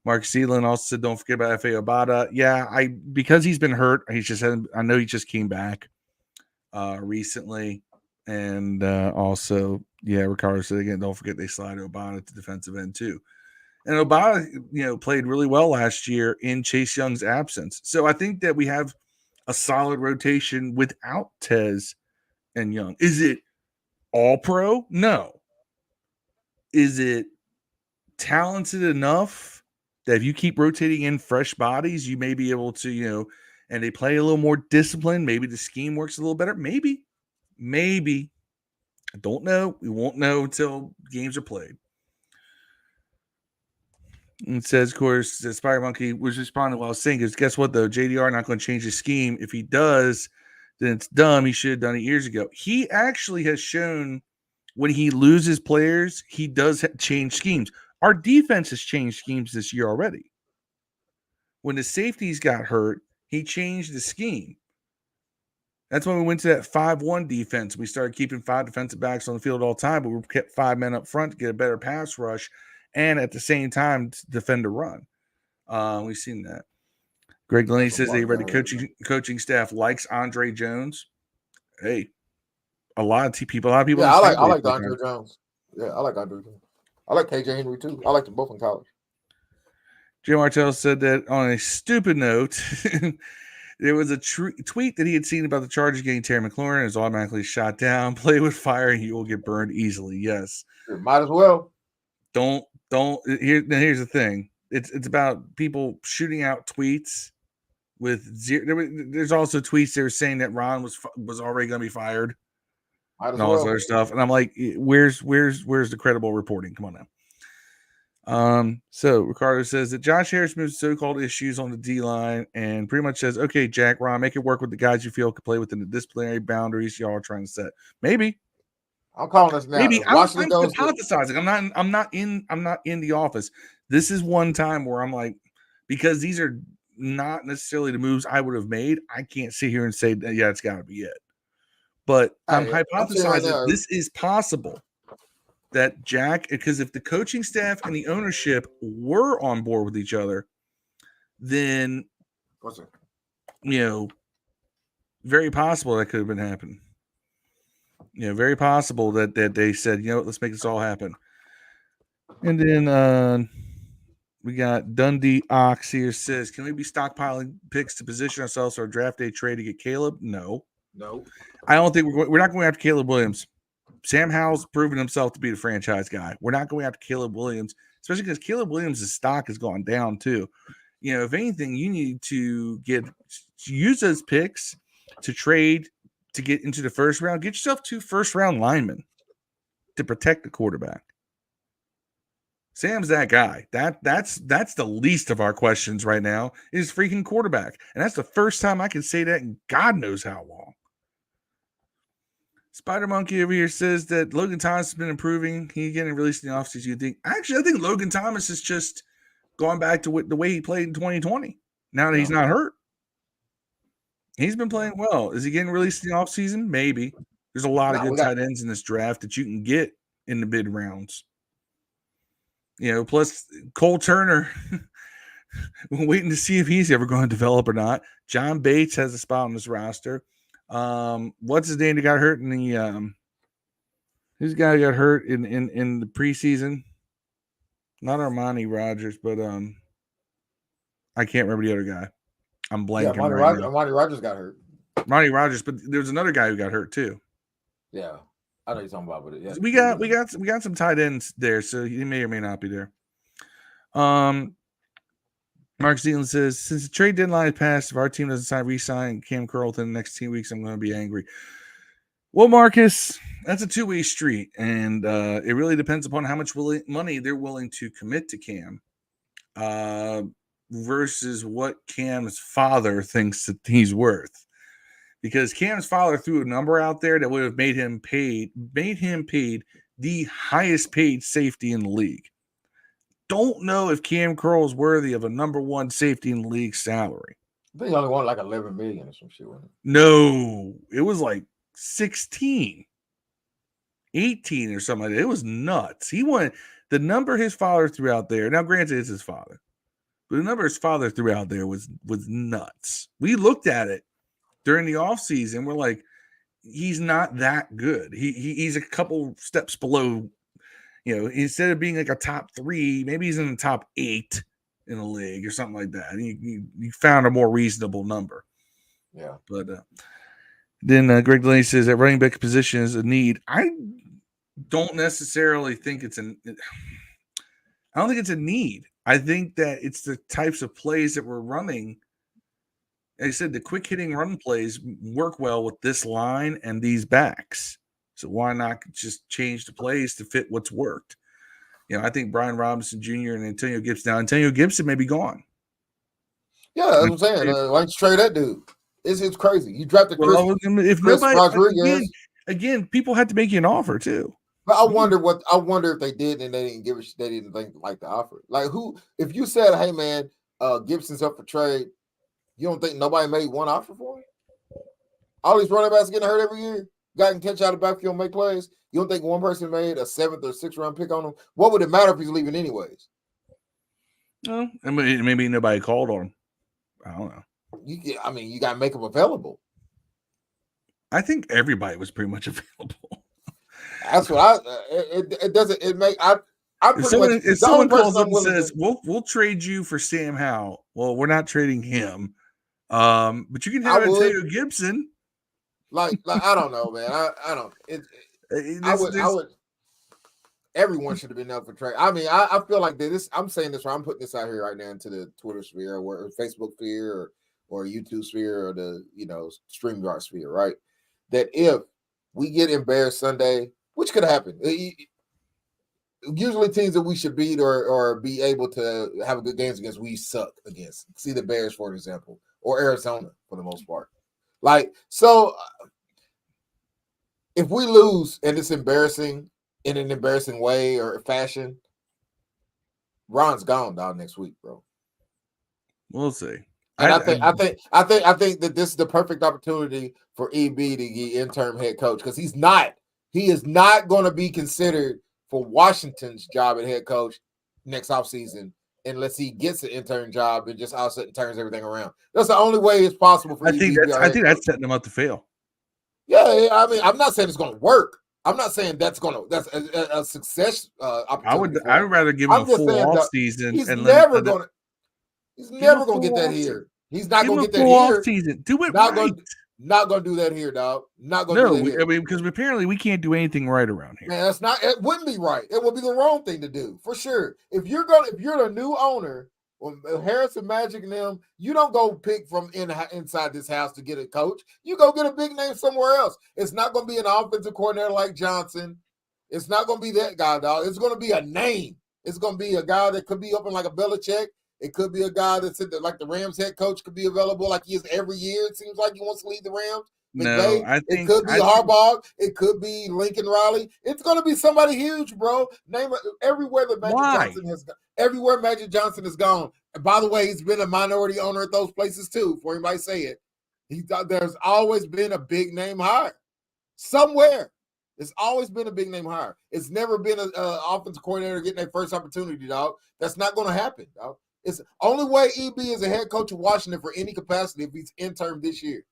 Mark Sealand also said don't forget about F.A. Obata. Yeah, because he's been hurt. I know he just came back recently. And also, Ricardo said again, don't forget they slide Obata to defensive end too. And Obata, played really well last year in Chase Young's absence. So I think that we have a solid rotation without Tez and Young. Is it all pro? No. Is it talented enough that if you keep rotating in fresh bodies, you may be able to, and they play a little more disciplined, maybe the scheme works a little better? Maybe. I don't know. We won't know until games are played. And it says, of course, that Spider Monkey was responding while saying, "Because guess what, though? JDR not going to change his scheme. If he does, then it's dumb. He should have done it years ago." He actually has shown when he loses players, he does change schemes. Our defense has changed schemes this year already. When the safeties got hurt, he changed the scheme. That's when we went to that 5-1 defense. We started keeping 5 defensive backs on the field all the time, but we kept 5 men up front to get a better pass rush and at the same time defend a run. We've seen that. Greg Delaney says the ready coaching staff likes Andre Jones. Hey, a lot of people. Yeah, I like Andre Jones. Yeah, I like Andre Jones. I like KJ Henry too. I liked them both in college. Jim Martell said that on a stupid note, there was a tweet that he had seen about the Chargers getting Terry McLaurin is automatically shot down. Play with fire and you will get burned easily. Yes. Might as well. Don't. Here's the thing. It's about people shooting out tweets with zero. There's also tweets that were saying that Ron was already going to be fired and all this other stuff. And I'm like, where's the credible reporting? Come on now. So Ricardo says that Josh Harris moves so-called issues on the D-line and pretty much says, okay, Jack, Ron, make it work with the guys you feel could play within the disciplinary boundaries y'all are trying to set. Maybe. I'm calling this now. Maybe I'm hypothesizing. I'm not in the office. This is one time where I'm like, because these are not necessarily the moves I would have made. I can't sit here and say, yeah, it's got to be it. But I'm hypothesizing this is possible that Jack, because if the coaching staff and the ownership were on board with each other, then very possible that could have been happening. Very possible that they said, let's make this all happen. And then we got Dundee Ox here says, can we be stockpiling picks to position ourselves for a draft day trade to get Caleb? No. I don't think we're not going after Caleb Williams. Sam Howell's proven himself to be the franchise guy. We're not going after Caleb Williams, especially because Caleb Williams' stock has gone down too. If anything, you need to use those picks to trade to get into the first round. Get yourself 2 first-round linemen to protect the quarterback. Sam's that guy. That's the least of our questions right now is freaking quarterback. And that's the first time I can say that in God knows how long. Spider Monkey over here says that Logan Thomas has been improving. He's getting released in the offseason. You think? Actually, I think Logan Thomas is just going back to the way he played in 2020. Now that he's not hurt. He's been playing well. Is he getting released in the offseason? Maybe. There's a lot of good tight ends in this draft that you can get in the mid rounds. Plus Cole Turner. We're waiting to see if he's ever going to develop or not. John Bates has a spot on this roster. What's his name that got hurt in the who's the guy who got hurt in the preseason? Not Armani Rogers, but I can't remember the other guy. I'm blanking. Yeah, Armani Rogers got hurt. Armani Rogers, but there's another guy who got hurt too. Yeah, I know you're talking about, but yeah, we got some tight ends there, so he may or may not be there. Mark Zealand says, since the trade deadline is passed, if our team doesn't re-sign Cam Curl within the next 2 weeks, I'm going to be angry. Well, Marcus, that's a 2-way street, and it really depends upon how much money they're willing to commit to Cam versus what Cam's father thinks that he's worth. Because Cam's father threw a number out there that would have made him paid the highest paid safety in the league. Don't know if Cam Curl is worthy of a number 1 safety in the league salary. I think he only wanted like 11 million or some shit, wasn't it? No, it was like 16, 18 or something like that. It was nuts. He wanted the number his father threw out there. Now, granted, it's his father, but the number his father threw out there was nuts. We looked at it during the offseason. We're like, he's not that good. He's a couple steps below. Instead of being like a top 3, maybe he's in the top 8 in the league or something like that. You found a more reasonable number. Yeah. But then Greg Delaney says that running back position is a need. I don't necessarily think it's I don't think it's a need. I think that it's the types of plays that we're running. Like I said, the quick hitting run plays work well with this line and these backs. So why not just change the plays to fit what's worked? I think Brian Robinson Jr. and Antonio Gibson. Now, Antonio Gibson may be gone. Yeah, that's what I'm saying. Why don't you trade that dude? It's crazy. You drafted Chris nobody Rodriguez. Again, people had to make you an offer too. But I wonder if they did and they didn't they didn't think like the offer. Like if you said, hey man, Gibson's up for trade, you don't think nobody made one offer for him? All these running backs getting hurt every year. Guy can catch out of the backfield and make plays. You don't think one person made a 7th or 6th round pick on him? What would it matter if he's leaving anyways? No, maybe nobody called on him. I don't know. You got to make them available. I think everybody was pretty much available. That's what it doesn't. It make I. If someone calls up and says, "We'll trade you for Sam Howell," well, we're not trading him. But you can have Antonio Gibson. Like I don't know, man. I don't. I would. Everyone should have been up for trade. I feel like this. I'm saying this. I'm putting this out here right now into the Twitter sphere, or Facebook sphere, or YouTube sphere, or the StreamYard sphere, right? That if we get embarrassed Sunday, which could happen, usually teams that we should beat or be able to have a good games against, we suck against. See the Bears, for example, or Arizona for the most part. Like, so if we lose and it's embarrassing in an embarrassing way or fashion, Ron's gone dog next week, bro. We'll see. And I think that this is the perfect opportunity for EB to get interim head coach, because he is not going to be considered for Washington's job at head coach next offseason unless he gets an intern job and just all of a sudden turns everything around. That's the only way it's possible for EB. I think that's setting him up to fail. Yeah, I'm not saying it's going to work. I'm not saying that's a success opportunity. I would rather give him a full off season. He's never going to get that here. He's not going to get that here. Season. Do it right. Not going to do that here, dog. Not going to do that here. Because apparently we can't do anything right around here. Man, it wouldn't be right. It would be the wrong thing to do, for sure. If you're the new owner, Harrison Magic and them, you don't go pick from inside this house to get a coach. You go get a big name somewhere else. It's not going to be an offensive coordinator like Johnson. It's not going to be that guy, dog. It's going to be a name. It's going to be a guy that could be open like a Belichick. It could be a guy that's like the Rams head coach could be available like he is every year. It seems like he wants to lead the Rams. It could be Harbaugh. It could be Lincoln Riley. It's going to be somebody huge, bro. Everywhere that Magic Johnson has gone. And by the way, he's been a minority owner at those places too. Before anybody say it, there's always been a big name hire somewhere. It's always been a big name hire. It's never been an offensive coordinator getting their first opportunity, dog. That's not going to happen, dog. It's the only way EB is a head coach of Washington for any capacity if he's intern this year.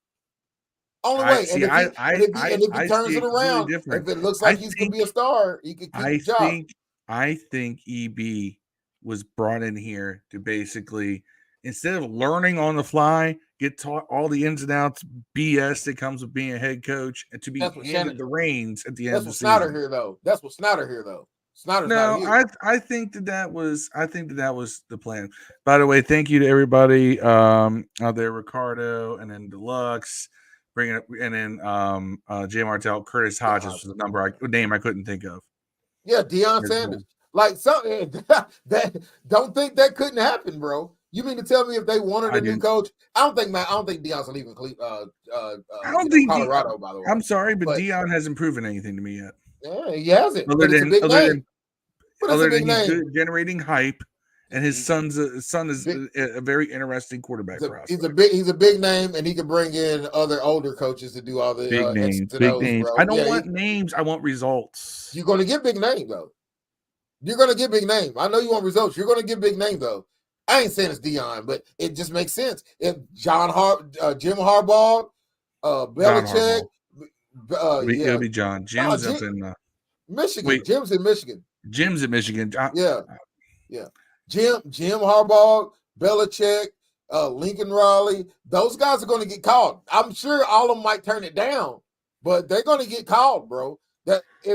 Only way. If he turns it around, if it looks like he's going to be a star, he could keep the job. I think EB was brought in here to basically, instead of learning on the fly, get taught all the ins and outs BS that comes with being a head coach, and to be handed the reins at the end of the season. That's what Snyder here, though. I think that was the plan. By the way, thank you to everybody out there, Ricardo, and then Deluxe, bringing up, and then Jay Martell, Curtis Hodges was the name I couldn't think of. Yeah, Deion Sanders. Like something that don't think that couldn't happen, bro. You mean to tell me if they wanted a new coach? I don't think Deion's leaving Colorado, by the way. I'm sorry, but Deion hasn't proven anything to me yet. Yeah, he hasn't. Other than he's generating hype, and his son is a very interesting quarterback. He's a big name, and he can bring in other older coaches to do all the big names. Bro. I don't want names. I want results. You're going to get big name though. You're going to get big name. I know you want results. You're going to get big name though. I ain't saying it's Deion, but it just makes sense. If Jim Harbaugh, Belichick, it'll be John. Jim's up in Michigan. Wait, Jim's in Michigan. Jim's in Michigan. Yeah. Jim Harbaugh, Belichick, Lincoln Riley. Those guys are going to get called. I'm sure all of them might turn it down, but they're going to get called, bro.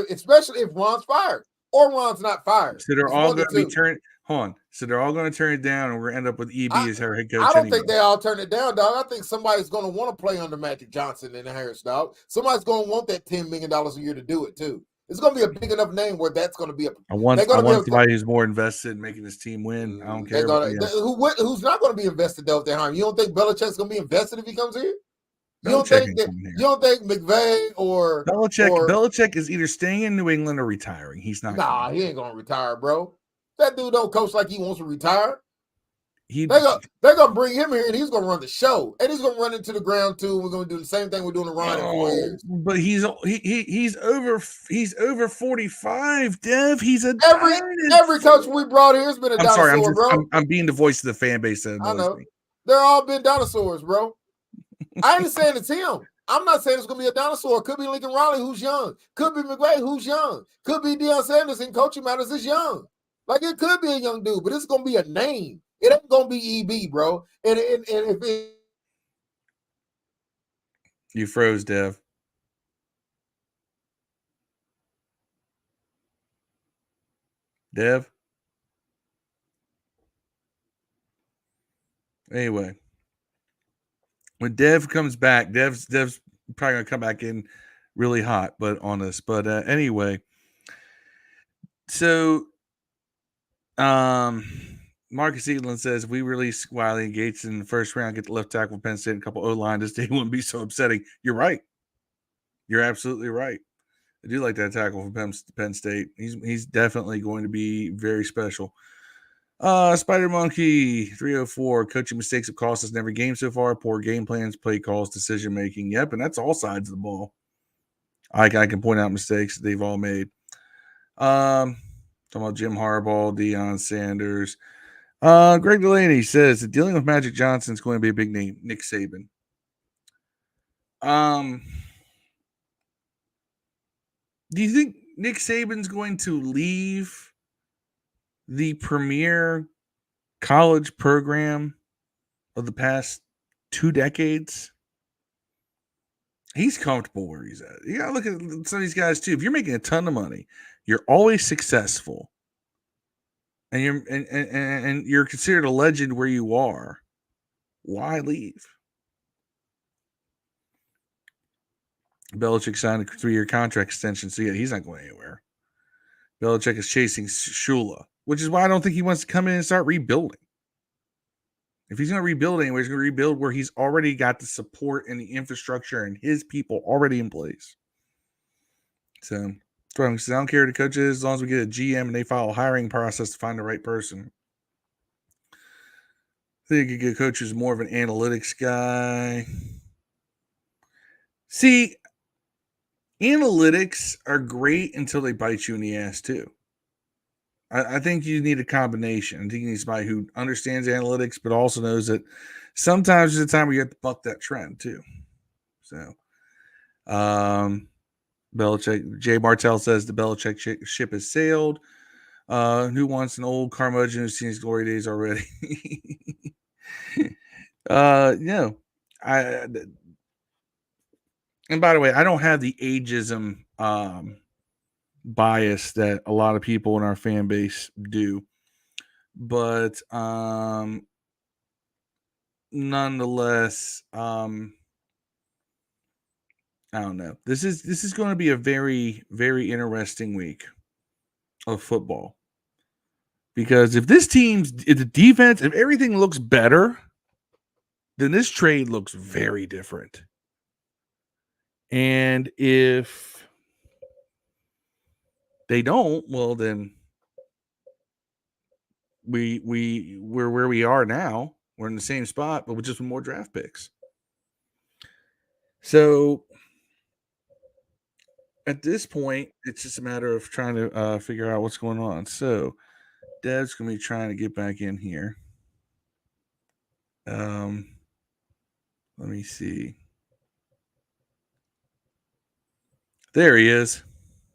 Especially if Ron's fired or Ron's not fired. So they're all going to be turned. Hold on. So they're all going to turn it down, and we're going to end up with EB as our head coach. I don't think they all turn it down, dog. I think somebody's going to want to play under Magic Johnson and Harris, dog. Somebody's going to want that $10 million a year to do it, too. It's going to be a big enough name where that's going to be a. I want somebody who's more invested in making this team win. I don't care. Who's not going to be invested, though, if they're hiring? You don't think Belichick's going to be invested if he comes here? You don't think McVay or Belichick is either staying in New England or retiring. He's not. Nah, he ain't going to retire, bro. That dude don't coach like he wants to retire. They're gonna bring him here and he's gonna run the show. And he's gonna run into the ground too. We're gonna do the same thing we're doing to Ryan in 4 years. But he's over 45, Dev. He's every coach we brought here has been a dinosaur, bro. I'm being the voice of the fan base. I know. They're all been dinosaurs, bro. I ain't saying it's him. I'm not saying it's gonna be a dinosaur. Could be Lincoln Riley, who's young. Could be McVay, who's young. Could be Deion Sanders in coaching matters is young. Like it could be a young dude, but it's gonna be a name. It ain't gonna be EB, bro. And if it, you froze, Dev. Anyway, when Dev comes back, Dev's probably gonna come back in really hot, but on us. But anyway, so Marcus Edelin says if we release Wiley and Gates in the first round, get the left tackle Penn State and a couple O-line, this day wouldn't be so upsetting. You're right. You're absolutely right. I do like that tackle from Penn State. He's definitely going to be very special. Spider Monkey 304. Coaching mistakes have cost us in every game so far. Poor game plans, play calls, decision making. Yep, and that's all sides of the ball. I can point out mistakes that they've all made. Talking about Jim Harbaugh, Deion Sanders. Greg Delaney says that dealing with Magic Johnson is going to be a big name. Nick Saban. Do you think Nick Saban's going to leave the premier college program of the past 2 decades? He's comfortable where he's at. You got to look at some of these guys too. If you're making a ton of money, you're always successful, and you're considered a legend where you are, why leave? Belichick signed a 3-year contract extension, so yeah, he's not going anywhere. Belichick is chasing Shula, which is why I don't think he wants to come in and start rebuilding. If he's going to rebuild anywhere, he's going to rebuild where he's already got the support and the infrastructure and his people already in place. So, I don't care who the coach is, as long as we get a GM and they follow a hiring process to find the right person. I think a good coach is more of an analytics guy. See, analytics are great until they bite you in the ass too. I think you need a combination. I think you need somebody who understands analytics, but also knows that sometimes there's a time where you have to buck that trend too. So, Belichick, Jay Martell says the Belichick ship has sailed. Who wants an old curmudgeon who's seen his glory days already? And by the way, I don't have the ageism bias that a lot of people in our fan base do, but nonetheless, I don't know. This is going to be a very, very interesting week of football, because if the defense, if everything looks better, then this trade looks very different. And if they don't, well, then we're where we are now. We're in the same spot, but with just more draft picks. So at this point, it's just a matter of trying to figure out what's going on. So Dev's going to be trying to get back in here. Let me see. There he is.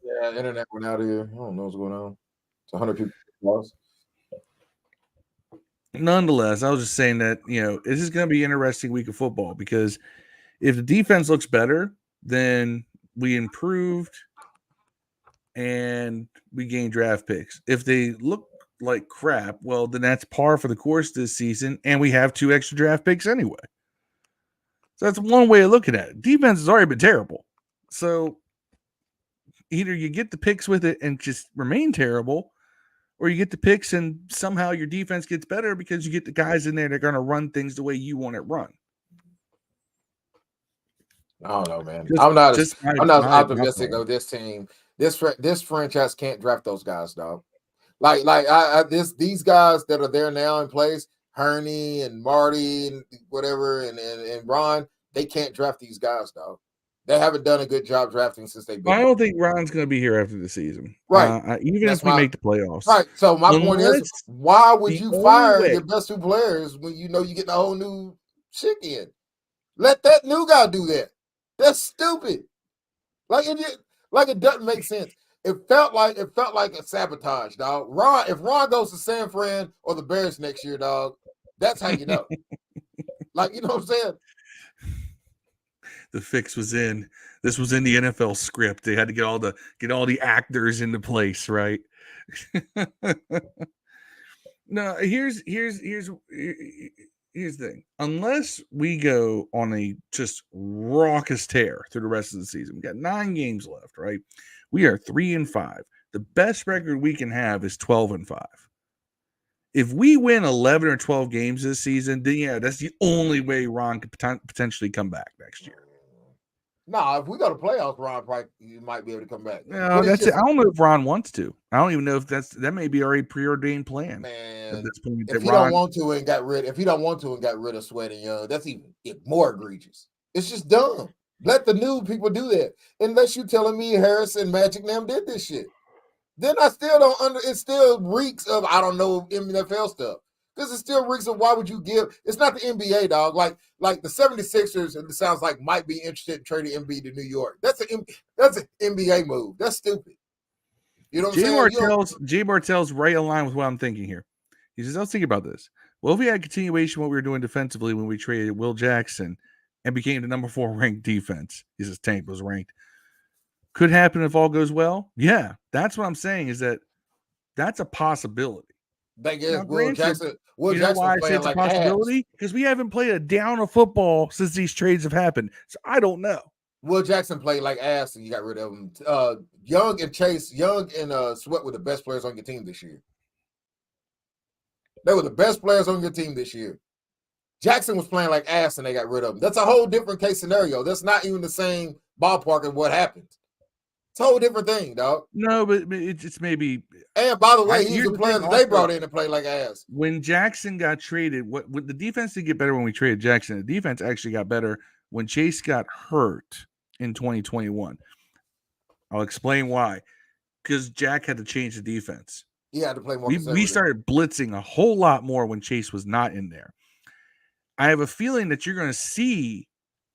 Yeah, internet went out here. I don't know what's going on. It's 100 people lost. Nonetheless, I was just saying that, this is going to be an interesting week of football, because if the defense looks better, then we improved and we gained draft picks. If they look like crap, well, then that's par for the course this season, and we have 2 extra draft picks anyway. So that's one way of looking at it. Defense has already been terrible. So either you get the picks with it and just remain terrible, or you get the picks and somehow your defense gets better because you get the guys in there that are going to run things the way you want it run. I don't know, man. I'm not as optimistic of this team. This franchise can't draft those guys, dog. These guys that are there now in place, Hurney and Marty and whatever, and Ron, they can't draft these guys, dog. They haven't done a good job drafting since they've been. I don't think Ron's going to be here after the season, right? Even if we make the playoffs, right? So my point is, why would you fire your best 2 players when you know you get a whole new chick in? Let that new guy do that. That's stupid. Like it doesn't make sense. It felt like a sabotage, dog. If Ron goes to San Fran or the Bears next year, dog, that's how you know. Like, you know what I'm saying? The fix was in. This was in the NFL script. They had to get all the actors into place, right? No, here's the thing. Unless we go on a just raucous tear through the rest of the season, we got 9 games left, right? We are 3-5. The best record we can have is 12-5. If we win 11 or 12 games this season, then yeah, that's the only way Ron could potentially come back next year. No, if we go to playoffs, Ron probably might be able to come back. No, that's it. I don't know if Ron wants to. I don't even know if that may be already preordained plan. Man, at this point, if he don't want to and got rid of Sweat and Young, that's even more egregious. It's just dumb. Let the new people do that. Unless you telling me Harris and Magic Nam did this shit, then I still don't it still reeks of I don't know NFL stuff. Because it still reeks of why would you give? It's not the NBA, dog. Like the 76ers, it sounds like might be interested in trading Embiid to New York. That's an NBA move. That's stupid. You know what I'm saying? Jay Martell's right in line with what I'm thinking here. He says, let's think about this. Well, if we had a continuation of what we were doing defensively when we traded Will Jackson and became the number 4 ranked defense, he says Tank was ranked. Could happen if all goes well. Yeah, that's what I'm saying is that's a possibility. Will Jackson why I say it's a possibility? Because we haven't played a down of football since these trades have happened. So I don't know. Will Jackson played like ass and you got rid of him. Young and Sweat were the best players on your team this year. They were the best players on your team this year. Jackson was playing like ass and they got rid of him. That's a whole different case scenario. That's not even the same ballpark of what happened. It's a whole different thing, dog. No, but it's maybe. And by the way, he's the player that they brought in to play like ass. When Jackson got traded, what the defense did get better when we traded Jackson. The defense actually got better when Chase got hurt in 2021. I'll explain why. Because Jack had to change the defense. He had to play more. We started blitzing a whole lot more when Chase was not in there. I have a feeling that you're going to see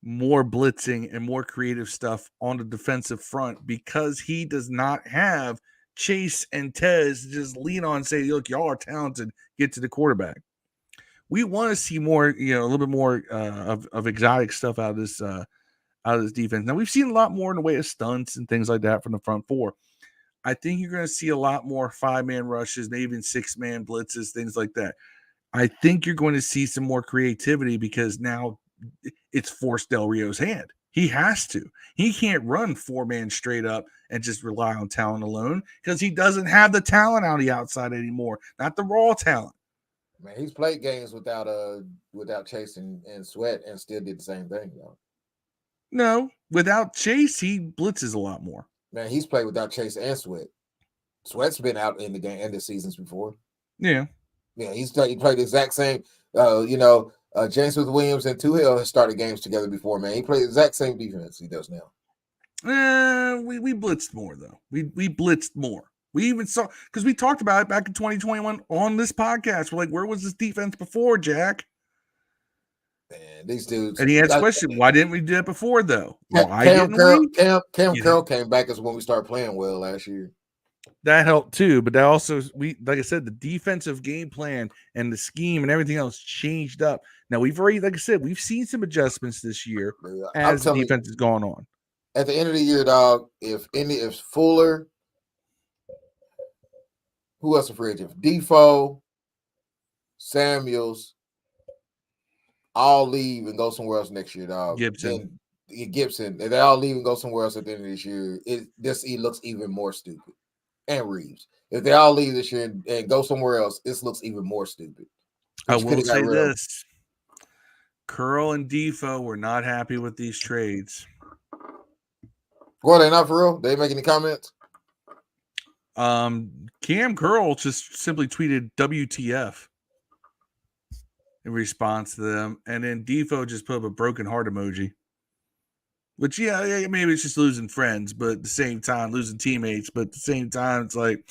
more blitzing and more creative stuff on the defensive front because he does not have Chase and Tez to just lean on and say, look, y'all are talented, get to the quarterback. We want to see more, a little bit more of exotic stuff out of this defense. Now, we've seen a lot more in the way of stunts and things like that from the front 4. I think you're going to see a lot more 5-man rushes, maybe even 6-man blitzes, things like that. I think you're going to see some more creativity because now it's forced Del Rio's hand. He has to. He can't run 4-man straight up and just rely on talent alone because he doesn't have the talent on the outside anymore, not the raw talent. Man, he's played games without Chase and Sweat and still did the same thing, though. No, without Chase, he blitzes a lot more. Man, he's played without Chase and Sweat. Sweat's been out in the game and the seasons before. Yeah. Yeah, he played the exact same. James Smith-Williams and Tuhill has started games together before, man. He played the exact same defense he does now. We blitzed more, though. We blitzed more. We even saw, because we talked about it back in 2021 on this podcast. We're like, where was this defense before, Jack? Man, these dudes. And he asked the question, why didn't we do that before, though? Cam Carroll came back as when we started playing well last year. That helped too, but that also, like I said, the defensive game plan and the scheme and everything else changed up. Now we've already, like I said, we've seen some adjustments this year as the defense has gone on. At the end of the year, dog, if Who else a free agent? Defoe, Samuels, all leave and go somewhere else next year, dog. Gibson. Then Gibson, if they all leave and go somewhere else at the end of this year, it looks even more stupid. And Reeves. If they all leave this year and go somewhere else, this looks even more stupid. I will say this. Curl and Defoe were not happy with these trades. Well, they're not for real? They make any comments? Cam Curl just simply tweeted WTF in response to them. And then Defoe just put up a broken heart emoji. Which, yeah, maybe it's just losing friends, but at the same time, losing teammates. But at the same time, it's like,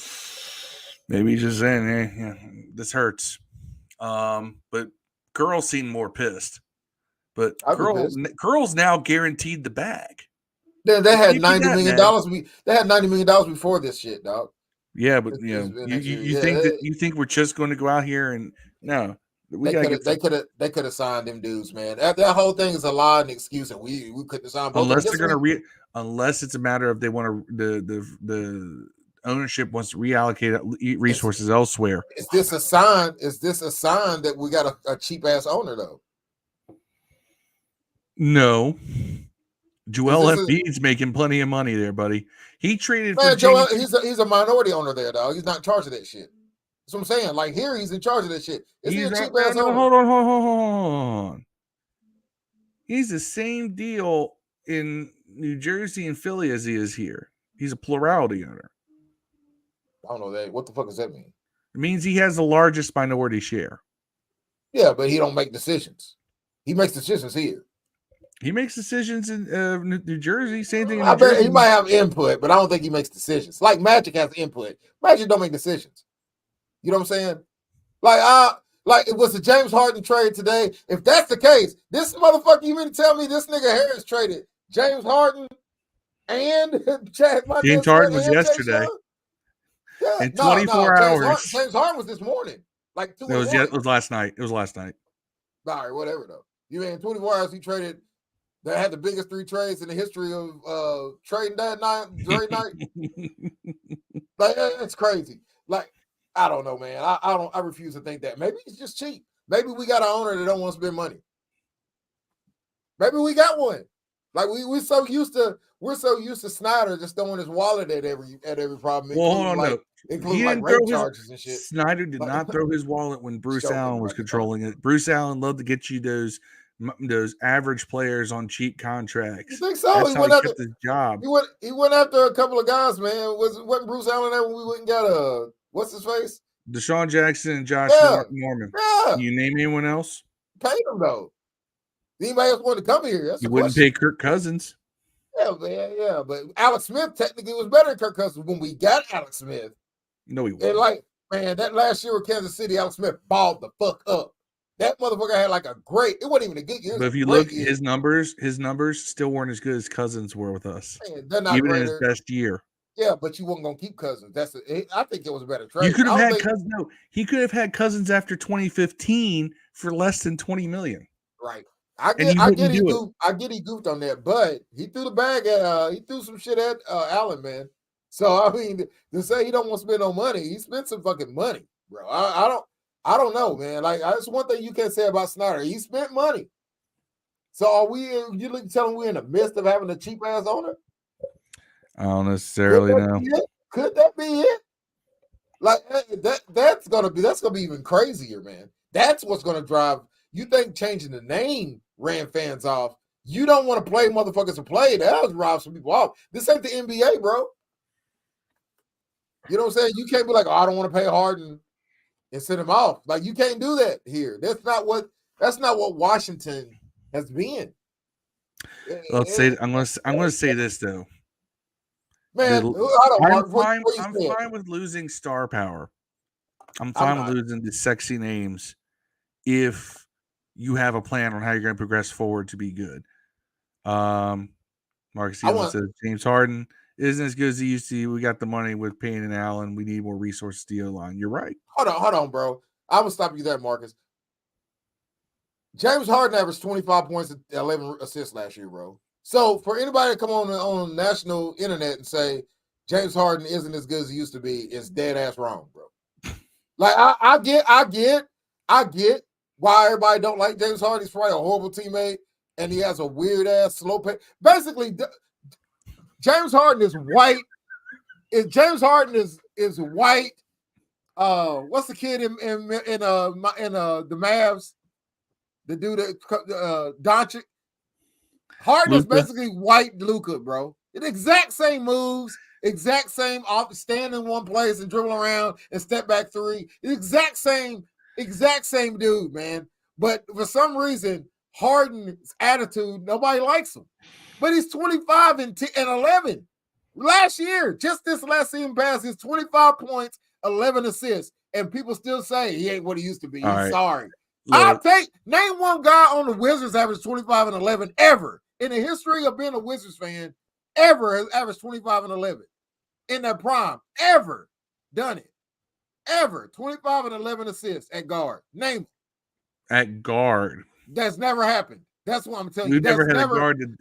maybe he's just saying, this hurts. But Curl seemed more pissed. But Curl's now guaranteed the bag. They had $90 million. They had $90 million before this shit, dog. Yeah, but you think we're just going to go out here and no. They could have signed them dudes, man. That whole thing is a lie and excuse, and we couldn't sign both. Unless they're going to unless it's a matter of they want to the ownership wants to reallocate resources elsewhere. Is this a sign? Is this a sign that we got a cheap ass owner though? No. Joel Embiid's making plenty of money there, buddy. He traded for Joel. He's a minority owner there, dog. He's not in charge of that shit. That's what I'm saying. Like here, he's in charge of that shit. Is he a cheap ass owner? Hold on. He's the same deal in New Jersey and Philly as he is here. He's a plurality owner. I don't know that. What the fuck does that mean? It means he has the largest minority share. Yeah, but he don't make decisions. He makes decisions here. He makes decisions in New Jersey. Same thing. I bet he might have input, but I don't think he makes decisions. Like Magic has input. Magic don't make decisions. You know what I'm saying? Like it was the James Harden trade today. If that's the case, this motherfucker, you mean to tell me this nigga Harris traded James Harden and James Harden was yesterday. Yeah. In 24 hours. James Harden was this morning. Like it was last night. It was last night. All right, whatever though. You mean in 24 hours he traded? That had the biggest 3 trades in the history of trading that night. Like it's crazy. Like I don't know, man. I refuse to think that. Maybe it's just cheap. Maybe we got an owner that don't want to spend money. Maybe we got one. Like we're so used to Snyder just throwing his wallet at every problem. Well, hold on, including like rape charges and shit. Snyder did not throw his wallet when Bruce Allen was controlling it. Bruce Allen loved to get you those average players on cheap contracts. You think so? That's how he kept his job. He went after a couple of guys, man. Wasn't Bruce Allen there when we went and got what's his face? Deshaun Jackson and Josh Norman. Yeah. Can you name anyone else? Paid him though. Anybody else want to come here? That's you wouldn't pay Kirk Cousins. Yeah, man. Yeah, but Alex Smith technically was better than Kirk Cousins when we got Alex Smith. No, he wasn't. And like, man, that last year with Kansas City, Alex Smith balled the fuck up. That motherfucker had like a great. It wasn't even a good year. But if you look, his numbers still weren't as good as Cousins were with us. Man, they're not even in his best year. Yeah, but you weren't gonna keep Cousins. I think it was a better trade. You could have had Cousins. No, he could have had Cousins after 2015 for less than $20 million. Right. I get he goofed on that, but he threw the bag at he threw some shit at Allen, man. So I mean, to say he don't want to spend no money, he spent some fucking money, bro. I don't know, man. Like that's one thing you can't say about Snyder. He spent money. So are we? You telling we're in the midst of having a cheap ass owner? I don't necessarily know. Could that be it? Like that's gonna be even crazier, man. That's what's gonna drive. You think changing the name ran fans off? You don't want to play motherfuckers to play. That'll drive some people off. This ain't the NBA, bro. You know what I'm saying? You can't be like, oh, I don't want to pay Harden and send him off. Like you can't do that here. That's not what Washington has been. I'm gonna say this though. Man, I'm fine with losing star power. I'm fine with losing the sexy names if you have a plan on how you're going to progress forward to be good. Marcus Elon says James Harden isn't as good as he used to be. We got the money with Payne and Allen. We need more resources to the line. You're right. Hold on, bro. I'm gonna stop you there, Marcus. James Harden averaged 25 points and 11 assists last year, bro. So for anybody to come on national internet and say James Harden isn't as good as he used to be, is dead ass wrong, bro. Like I get why everybody don't like James Harden. He's probably a horrible teammate, and he has a weird ass slow pace. Basically, James Harden is white. James Harden is white. What's the kid in the Mavs? The dude that Doncic. Harden is basically white Luka, bro. The exact same moves, exact same stand in one place and dribble around and step back three. The exact same dude, man. But for some reason, Harden's attitude, nobody likes him. But he's 25 and 11. Last year, just this last season pass, he's 25 points, 11 assists, and people still say he ain't what he used to be. He's sorry. I'll name one guy on the Wizards average 25 and 11 ever in the history of being a Wizards fan. Ever has averaged 25 and 11 in their prime. Ever done it. Ever. 25 and 11 assists at guard. Name it. At guard. That's never happened. That's what I'm telling you. We never had a guard that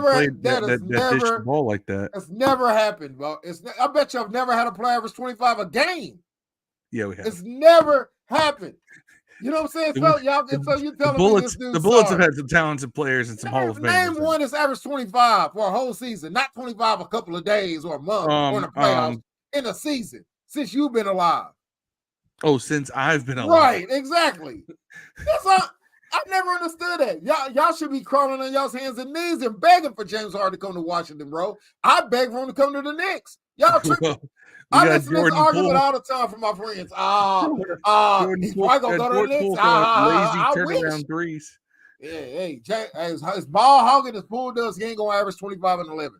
played that dished the ball like that. That's never happened, bro. I bet you I've never had a player average 25 a game. Yeah, we have. It's never happened. You know what I'm saying? So you telling me this dude the Bullets have had some talented players and some Hall of Famers. Name one that's averaged 25 for a whole season, not 25 a couple of days or a month or in the playoffs in a season since you've been alive. Oh, since I've been alive. Right, exactly. That's all. I never understood that. Y'all should be crawling on y'all's hands and knees and begging for James Harden to come to Washington, bro. I beg for him to come to the Knicks. Y'all tripping. I listen to this argument all the time from my friends. He's probably gonna go to the Knicks. Lazy turnaround threes. Yeah, hey, his ball hogging his pool does. He ain't gonna average 25 and 11.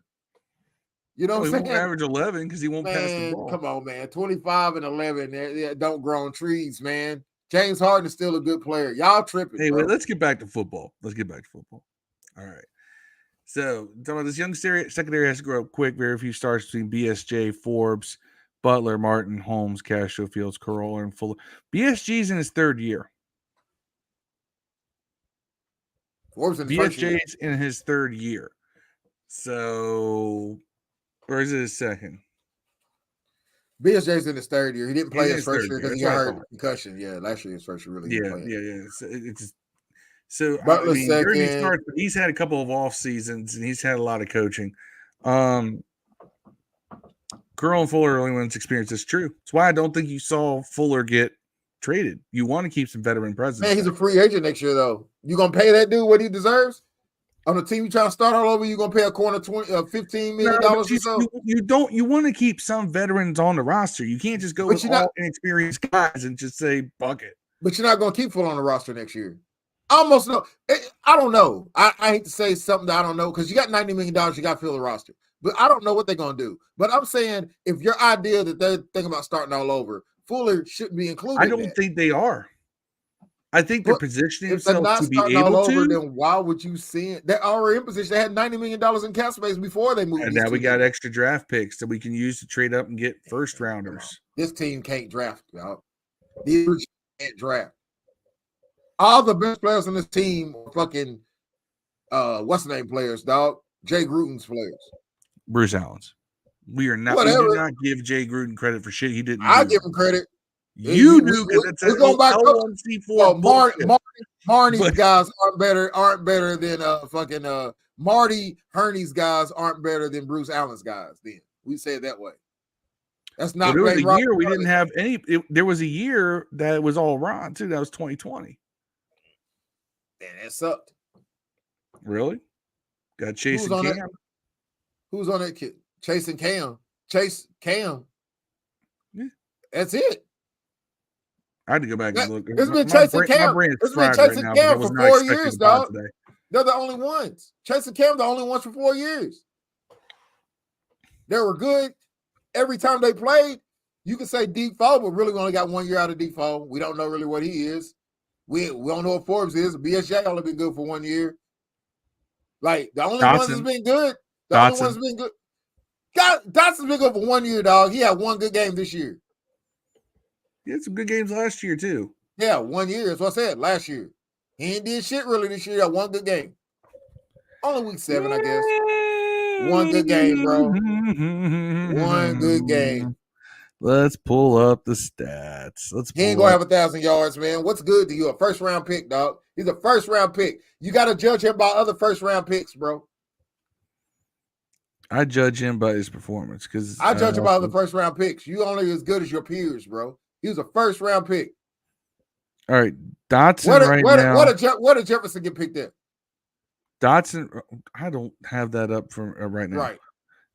You know what I'm saying? He won't average 11 because he won't pass the ball. Come on, man. 25 and 11. Don't grow on trees, man. James Harden is still a good player. Y'all tripping. Hey, bro. Wait, let's get back to football. All right. So, this young secondary has to grow up quick. Very few starts between BSJ, Forbes, Butler, Martin, Holmes, Castro, Fields, Corolla, and Fuller. BSG's in his third year. Forbes in BSJ's in his third year. So, or is it his second? BSJ's in his third year. He didn't play his first year because he got hurt concussion. Yeah, last year his first year really didn't play. Yeah. So Butler's second. Starts, but he's had a couple of off seasons and he's had a lot of coaching. Curl and Fuller are the only ones experienced. It's true. That's why I don't think you saw Fuller get traded. You want to keep some veteran presence. Man, he's a free agent next year, though. You gonna pay that dude what he deserves? On the team you trying to start all over, you gonna pay a corner $15 million or so? You want to keep some veterans on the roster. You can't just go with all inexperienced guys and just say bucket. But you're not gonna keep Fuller on the roster next year. I almost know. I don't know. I hate to say something that I don't know because you got $90 million, you got to fill the roster. But I don't know what they're gonna do. But I'm saying if your idea that they're thinking about starting all over, Fuller shouldn't be included. I don't think they are. I think they're positioning themselves to be able to. Then why would you send? They're already in position. They had $90 million in cap space before they moved. And now we got extra draft picks that we can use to trade up and get first rounders. This team can't draft, y'all. These can't draft. All the best players on this team are fucking what's the name players, dog? Jay Gruden's players. Bruce Allen's. We are not. We do not give Jay Gruden credit for shit he didn't. I give him credit. You do because it's a L1C4. Marty's guys aren't better than Marty Herney's guys aren't better than Bruce Allen's guys. Then we say it that way. That's not. There was a year we didn't have any. There was a year that was all Ron too. That was 2020. Man, that sucked. Really? Got Chase and Cam. Who's on that kid? Chase and Cam. Yeah. That's it. I had to go back and look. It's been Chase and Cam. It's been Chase and Cam for 4 years, dog. They're the only ones. Chase and Cam, the only ones for 4 years. They were good every time they played. You could say Defoe, but really we only got 1 year out of Defoe. We don't know really what he is. We don't know what Forbes is. BSJ only been good for 1 year. Like the only ones that's been good. The only ones that's been good. Dotson's been good for 1 year, dog. He had one good game this year. He had some good games last year, too. Yeah, 1 year. That's what I said, last year. He ain't did shit really this year. He had one good game. Only week 7, I guess. One good game, bro. One good game. Let's pull up the stats. He ain't gonna have 1,000 yards, man. What's good to you? A first round pick, dog. He's a first round pick. You got to judge him by other first round picks, bro. I judge him by his performance because I judge him by other first round picks. You only as good as your peers, bro. He was a first round pick. All right, Dotson now. What did Jefferson get picked at? Dotson, I don't have that up from right now. Right.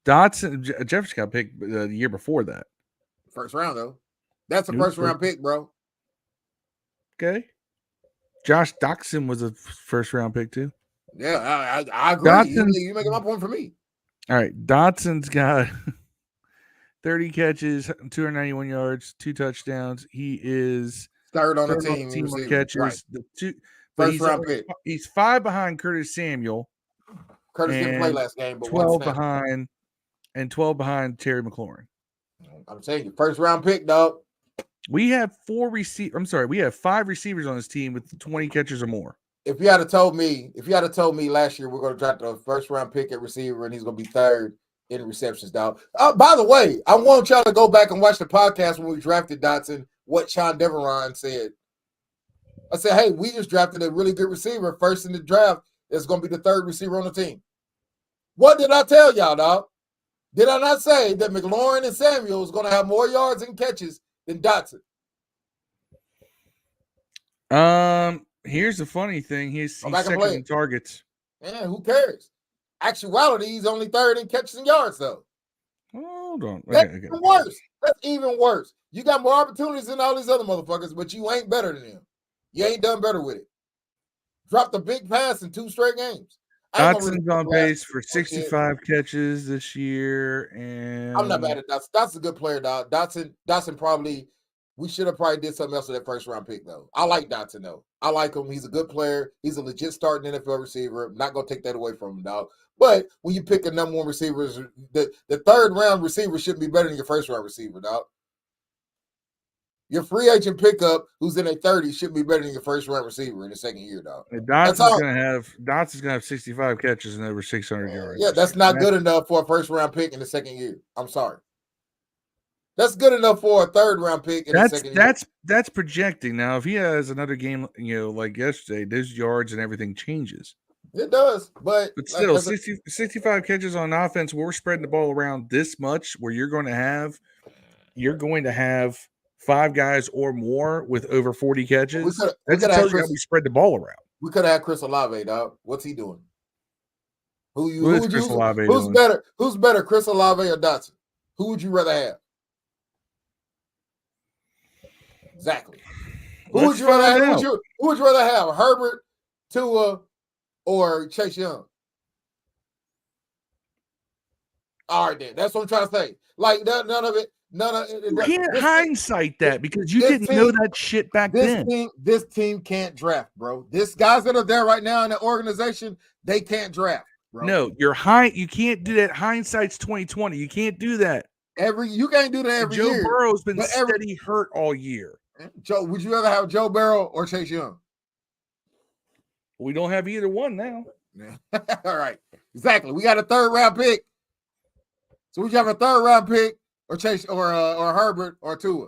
Jefferson got picked the year before that. First round, though. That's a first round pick, bro. Okay. Josh Doxson was a first round pick, too. Yeah, I agree. You're making my point for me. All right. Dotson's got 30 catches, 291 yards, 2 touchdowns. He is third on the team on catches. Right. First round pick. He's 5 behind Curtis Samuel. Curtis didn't play last game, but 12 behind Terry McLaurin. I'm saying you, first round pick, dog. We have 5 receivers on this team with 20 catches or more. If you had told me last year we're going to draft a first round pick at receiver and he's going to be third in receptions, dog. By the way, I want y'all to go back and watch the podcast when we drafted Dotson. What Sean Deveron said. I said, hey, we just drafted a really good receiver first in the draft. That's going to be the third receiver on the team. What did I tell y'all, dog? Did I not say that McLaurin and Samuel is going to have more yards and catches than Dotson? Here's the funny thing. He's second in targets. Yeah, who cares? Actuality, he's only third in catches and yards, though. Hold on. That's even worse. That's even worse. You got more opportunities than all these other motherfuckers, but you ain't better than them. You ain't done better with it. Dropped a big pass in 2 straight games. Dotson's on pace for 65 catches this year, and I'm not mad at Dotson. That's a good player, dog. Dotson probably. We should have probably did something else with that first round pick, though. I like Dotson, though. I like him. He's a good player. He's a legit starting NFL receiver. I'm not gonna take that away from him, dog. But when you pick a number 1 receiver, the third round receiver shouldn't be better than your first round receiver, dog. Your free agent pickup, who's in their 30s, shouldn't be better than your first round receiver in the second year, dog. Dotson's gonna have 65 catches and over 600 yards. Yeah, that's not good enough for a first round pick in the second year. I'm sorry. That's good enough for a third round pick in the second year. That's projecting. Now, if he has another game, like yesterday, those yards and everything changes. It does, but still, 65 catches on offense. We're spreading the ball around this much, where you're going to have 5 guys or more with over 40 catches. That tells you how we spread the ball around. We could have had Chris Olave, dog. What's he doing? Who's Chris Olave who's doing? better? Who's better, Chris Olave or Dotson? Who would you rather have? Exactly. Who would you rather have? Herbert, Tua, or Chase Young? All right, then. That's what I'm trying to say. Like none of it. You can't hindsight that because you didn't know that shit back then. This team can't draft, bro. This guys that are there right now in the organization, they can't draft, bro. No, you can't do that. Hindsight's 2020. You can't do that. You can't do that every year. Joe Burrow's been steady hurt all year. Joe, would you rather have Joe Burrow or Chase Young? We don't have either one now. All right. Exactly. We got a third round pick. So would you have a third round pick or Chase or Herbert or Tua?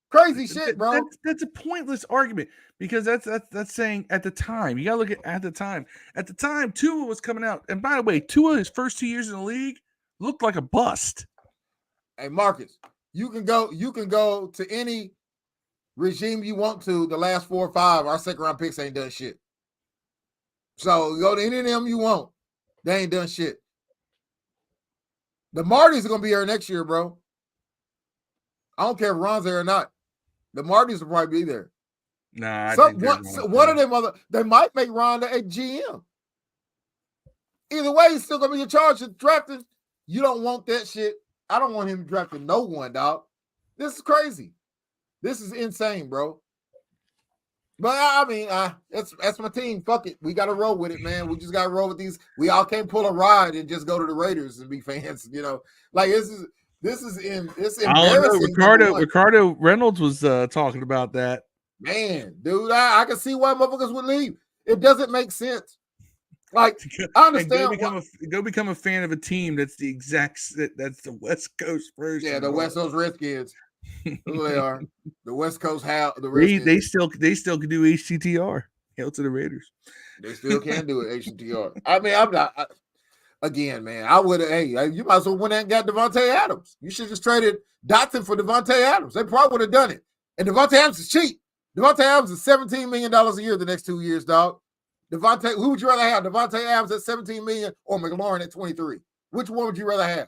Crazy shit, bro. That's a pointless argument because that's saying at the time. You gotta look at the time. At the time, Tua was coming out. And by the way, Tua, his first 2 years in the league, looked like a bust. Hey, Marcus. You can go to any regime you want to. The last 4 or 5, our second round picks ain't done shit. So you go to any of them you want. They ain't done shit. The Martys are gonna be here next year, bro. I don't care if Ron's there or not. The Martys will probably be there. Nah, one of them they might make Ron a GM. Either way, he's still gonna be in charge of drafting. You don't want that shit. I don't want him drafting no one, dog. This is crazy. This is insane, bro. But I mean, that's my team. Fuck it. We got to roll with it, man. We just got to roll with these. We all can't pull a ride and just go to the Raiders and be fans, Like it's embarrassing. I don't know. Ricardo Reynolds was talking about that. Man, dude, I can see why motherfuckers would leave. It doesn't make sense. Like, I understand. Go become a fan of a team that's that's the West Coast version. Yeah, the West Coast Redskins. Who they are? The West Coast the they Redskins. they still can do HTTR. Hail to the Raiders. They still can do it, HTTR. I mean, I'm not. Again, man, I would have. Hey, you might as well went and got Devontae Adams. You should just traded Dotson for Devontae Adams. They probably would have done it. And Devontae Adams is cheap. Devontae Adams is $17 million a year the next 2 years, dog. Devontae, who would you rather have? Devontae Adams at $17 million or McLaurin at 23? Which one would you rather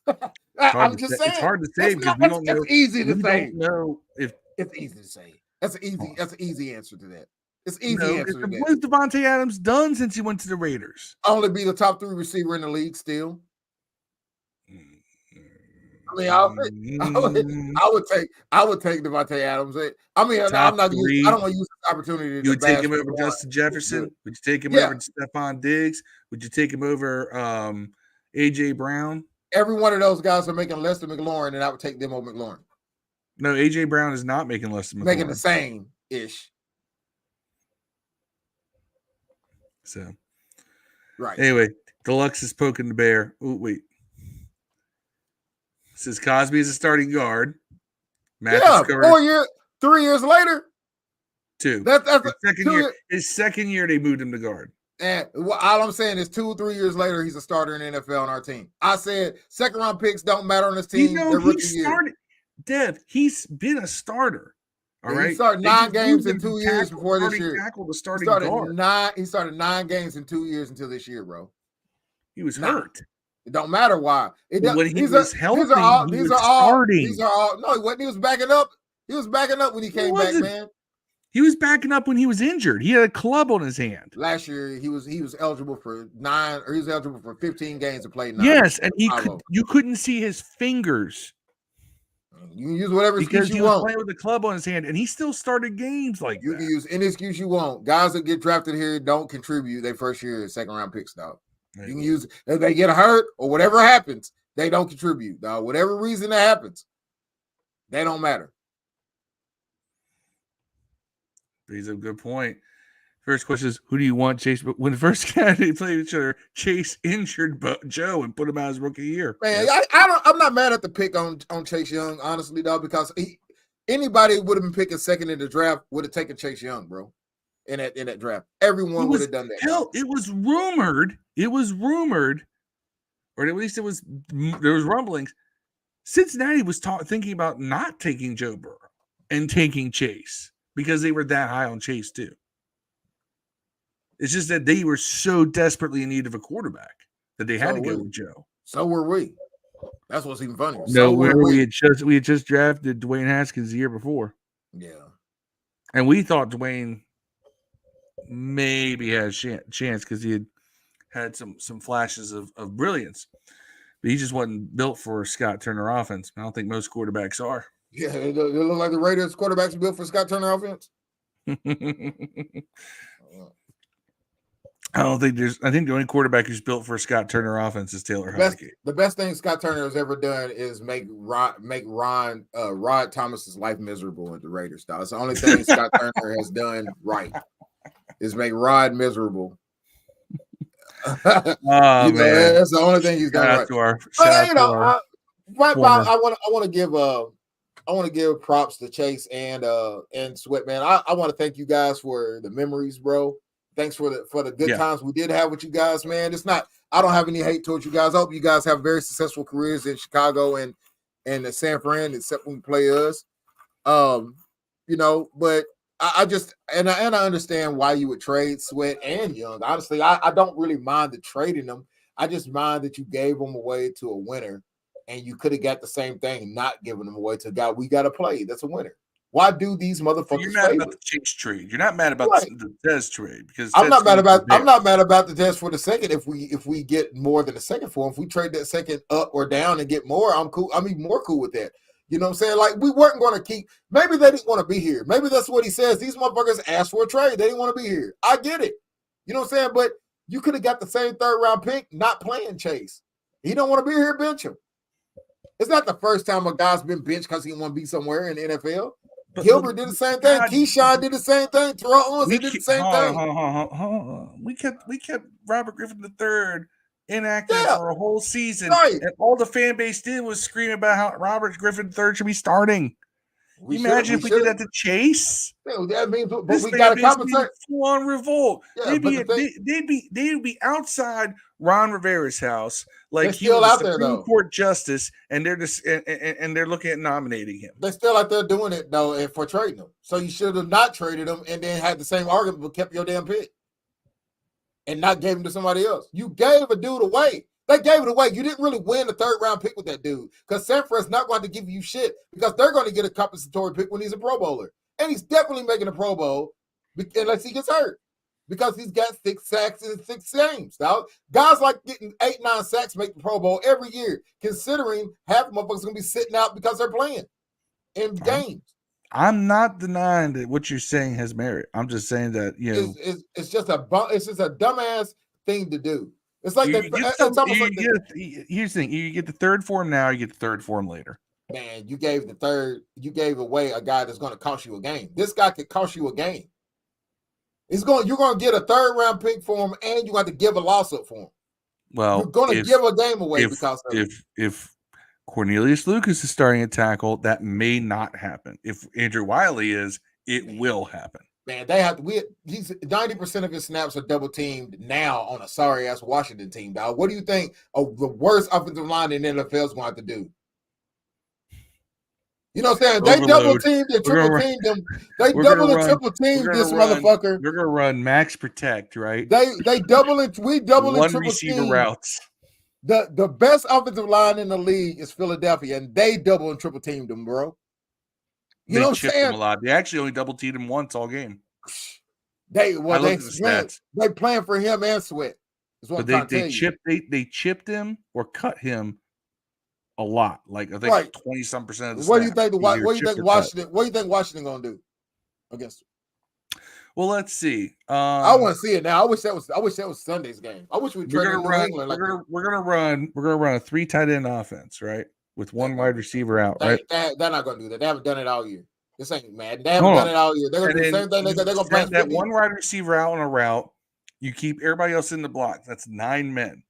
have? I'm just saying. It's hard to say because we don't know. It's easy to say. Don't know if it's easy to say. That's an easy answer to that. It's easy answer to that. What has Devontae Adams done since he went to the Raiders? Only be the top 3 receiver in the league still. I mean, I would take Devontae Adams. I mean, I'm not. I don't want to use this opportunity. You would take him over Justin Jefferson? Would you take him over Stephon Diggs? Would you take him over AJ Brown? Every one of those guys are making less than McLaurin, and I would take them over McLaurin. No, AJ Brown is not making less than McLaurin. Making the same ish. So, right. Anyway, Deluxe is poking the bear. Oh, wait. Says Cosby is a starting guard. Yeah, 3 years later. 2. That's his second year, they moved him to guard. And all I'm saying is 2 or 3 years later, he's a starter in the NFL on our team. I said second round picks don't matter on this team. He started. Dev, he's been a starter. All right. He started 9 games in 2 years before this year. He started 9 games in 2 years until this year, bro. He was hurt. It don't matter why. When he was healthy, these are all. No, he wasn't. He was backing up. He was backing up when he came back, man. He was backing up when he was injured. He had a club on his hand. Last year, he was eligible for 9, or he was eligible for 15 games to play 9. Yes, and you couldn't see his fingers. You can use whatever excuse you want. Because he was playing with the club on his hand, and he still started games like that. You can use any excuse you want. Guys that get drafted here don't contribute their first year as second-round picks, dog. You can use if they get hurt or whatever happens, they don't contribute, dog. Whatever reason that happens, they don't matter. He's a good point. First question is, who do you want, Chase? But when the first guy they played each other, Chase injured Joe and put him out his rookie year. Man, I'm not mad at the pick on Chase Young, honestly, though, because anybody would have been picking second in the draft would have taken Chase Young, bro. In that draft, everyone would have done that. Hell, it was rumored, or at least there was rumblings. Cincinnati was thinking about not taking Joe Burrow and taking Chase because they were that high on Chase too. It's just that they were so desperately in need of a quarterback that they had to go with Joe. So were we. That's what's even funnier. No, we had just drafted Dwayne Haskins the year before. Yeah, and we thought Dwayne maybe had a chance because he had some flashes of brilliance, but he just wasn't built for Scott Turner offense. I don't think most quarterbacks are. Yeah, it look like the Raiders quarterbacks are built for Scott Turner offense. I think the only quarterback who's built for Scott Turner offense is Taylor Heinicke. The best thing Scott Turner has ever done is make Rod Thomas's life miserable at the Raiders. That's the only thing Scott Turner has done right. Is make Rod miserable. Man. That's the only thing he's done right. I want to give props to Chase and Sweat, man. I want to thank you guys for the memories, bro. Thanks for the good times we did have with you guys, man. I don't have any hate towards you guys. I hope you guys have very successful careers in Chicago and San Fran, except when you play us. But I just I understand why you would trade Sweat and Young. Honestly, I don't really mind the trading them. I just mind that you gave them away to a winner, and you could have got the same thing, not giving them away to a guy we got to play. That's a winner. Why do these motherfuckers? You're mad about the Chase trade. You're not mad about the Dez trade because I'm not mad about the Dez for the second. If we get more than a second for him, if we trade that second up or down and get more, I'm cool. I'm even more cool with that. You know what I'm saying? Like, we weren't going to keep. Maybe they didn't want to be here. Maybe that's what he says. These motherfuckers asked for a trade. They didn't want to be here. I get it. You know what I'm saying? But you could have got the same third round pick not playing Chase. He don't want to be here. Bench him. It's not the first time a guy's been benched because he want to be somewhere in the NFL. Gilbert did the same thing. God, Keyshawn did the same thing. Terrell Owens did the same thing. Hold on. We kept Robert Griffin III inactive Yeah. for a whole season, Right. and all the fan base did was scream about how Robert Griffin III should be starting. Imagine if we did that to Chase. Yeah, that means, but This we got to compensate. Full-on revolt. Yeah, they'd be outside Ron Rivera's house like he still was out a there, Supreme though. Court justice, and they're just and they're looking at nominating him. They're still out there doing it though, and for trading him. So you should have not traded him and then had the same argument, but kept your damn pick and not gave him to somebody else. You gave a dude away. They gave it away. You didn't really win the third round pick with that dude because San Fran's not going to give you shit because they're going to get a compensatory pick when he's a Pro Bowler, and he's definitely making a Pro Bowl unless he gets hurt because he's got 6 sacks in 6 games. Now, guys like getting 8-9 sacks make the Pro Bowl every year, considering half of motherfuckers going to be sitting out because they're playing in games. I'm not denying that what you're saying has merit. I'm just saying that it's just a dumbass thing to do. It's like here's the thing: you get the third for him now, you get the third for him later. Man, you gave away a guy that's going to cost you a game. This guy could cost you a game. You're going to get a third round pick for him, and you got to give a loss up for him. Well, you're going to give a game away because of if Cornelius Lucas is starting a tackle, that may not happen. If Andrew Wiley is, it will happen. Man, he's 90% of his snaps are double teamed now on a sorry ass Washington team, dog. What do you think the worst offensive line in the NFL is going to have to do? You know what I'm saying? They double teamed and triple teamed him. They double and triple teamed this motherfucker. We're gonna run max protect, right? We double and triple receiver team. Routes. The best offensive line in the league is Philadelphia, and they double and triple teamed them, bro. You know what I'm saying? Him a lot. They actually only double teamed him once all game. They playing for him and Sweat. But they chipped him or cut him a lot. Like I think 20-some% of the What do you think Washington gonna do against him? Well, let's see. I want to see it now. I wish that was Sunday's game. I wish we're gonna run a 3 tight end offense, right? With 1 wide receiver out, right? They're not gonna do that. They haven't done it all year. This ain't mad. They haven't done it all year. They're gonna do the same thing. They're gonna play that 1 wide receiver out on a route. You keep everybody else in the block. That's 9 men.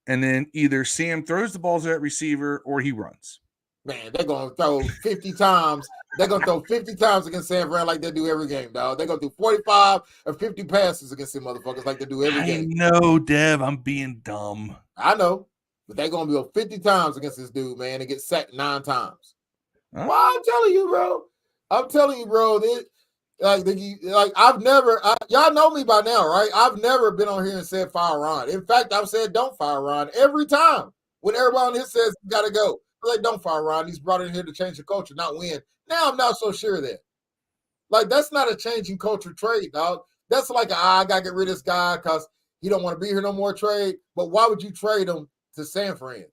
And then either Sam throws the ball to that receiver or he runs. Man, they're gonna throw 50 times. They're gonna throw 50 times against San Fran like they do every game, dog. They're gonna do 45 or 50 passes against them motherfuckers like they do every game. I know, Dev. I'm being dumb. I know. But they're gonna go 50 times against this dude, man, and get sacked 9 times. Huh? Well, I'm telling you, bro. Y'all know me by now, right? I've never been on here and said fire Ron. In fact, I've said don't fire Ron every time. When everybody on here says you gotta go, I'm like, don't fire Ron. He's brought in here to change the culture, not win. Now I'm not so sure of that. Like, that's not a changing culture trade, dog. That's like I gotta get rid of this guy because he don't want to be here no more trade. But why would you trade him to San Fran?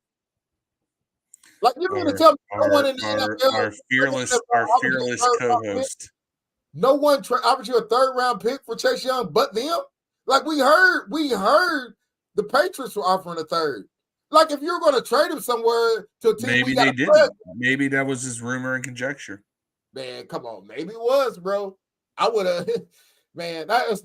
Like, you're going to tell me no one in the NFL, our fearless co-host. No one offered you a 3rd round pick for Chase Young, but them. Like, we heard the Patriots were offering a 3rd. Like, if you're going to trade him somewhere to a team, maybe they didn't. Maybe that was his rumor and conjecture. Man, come on, maybe it was, bro. I would have. Man, I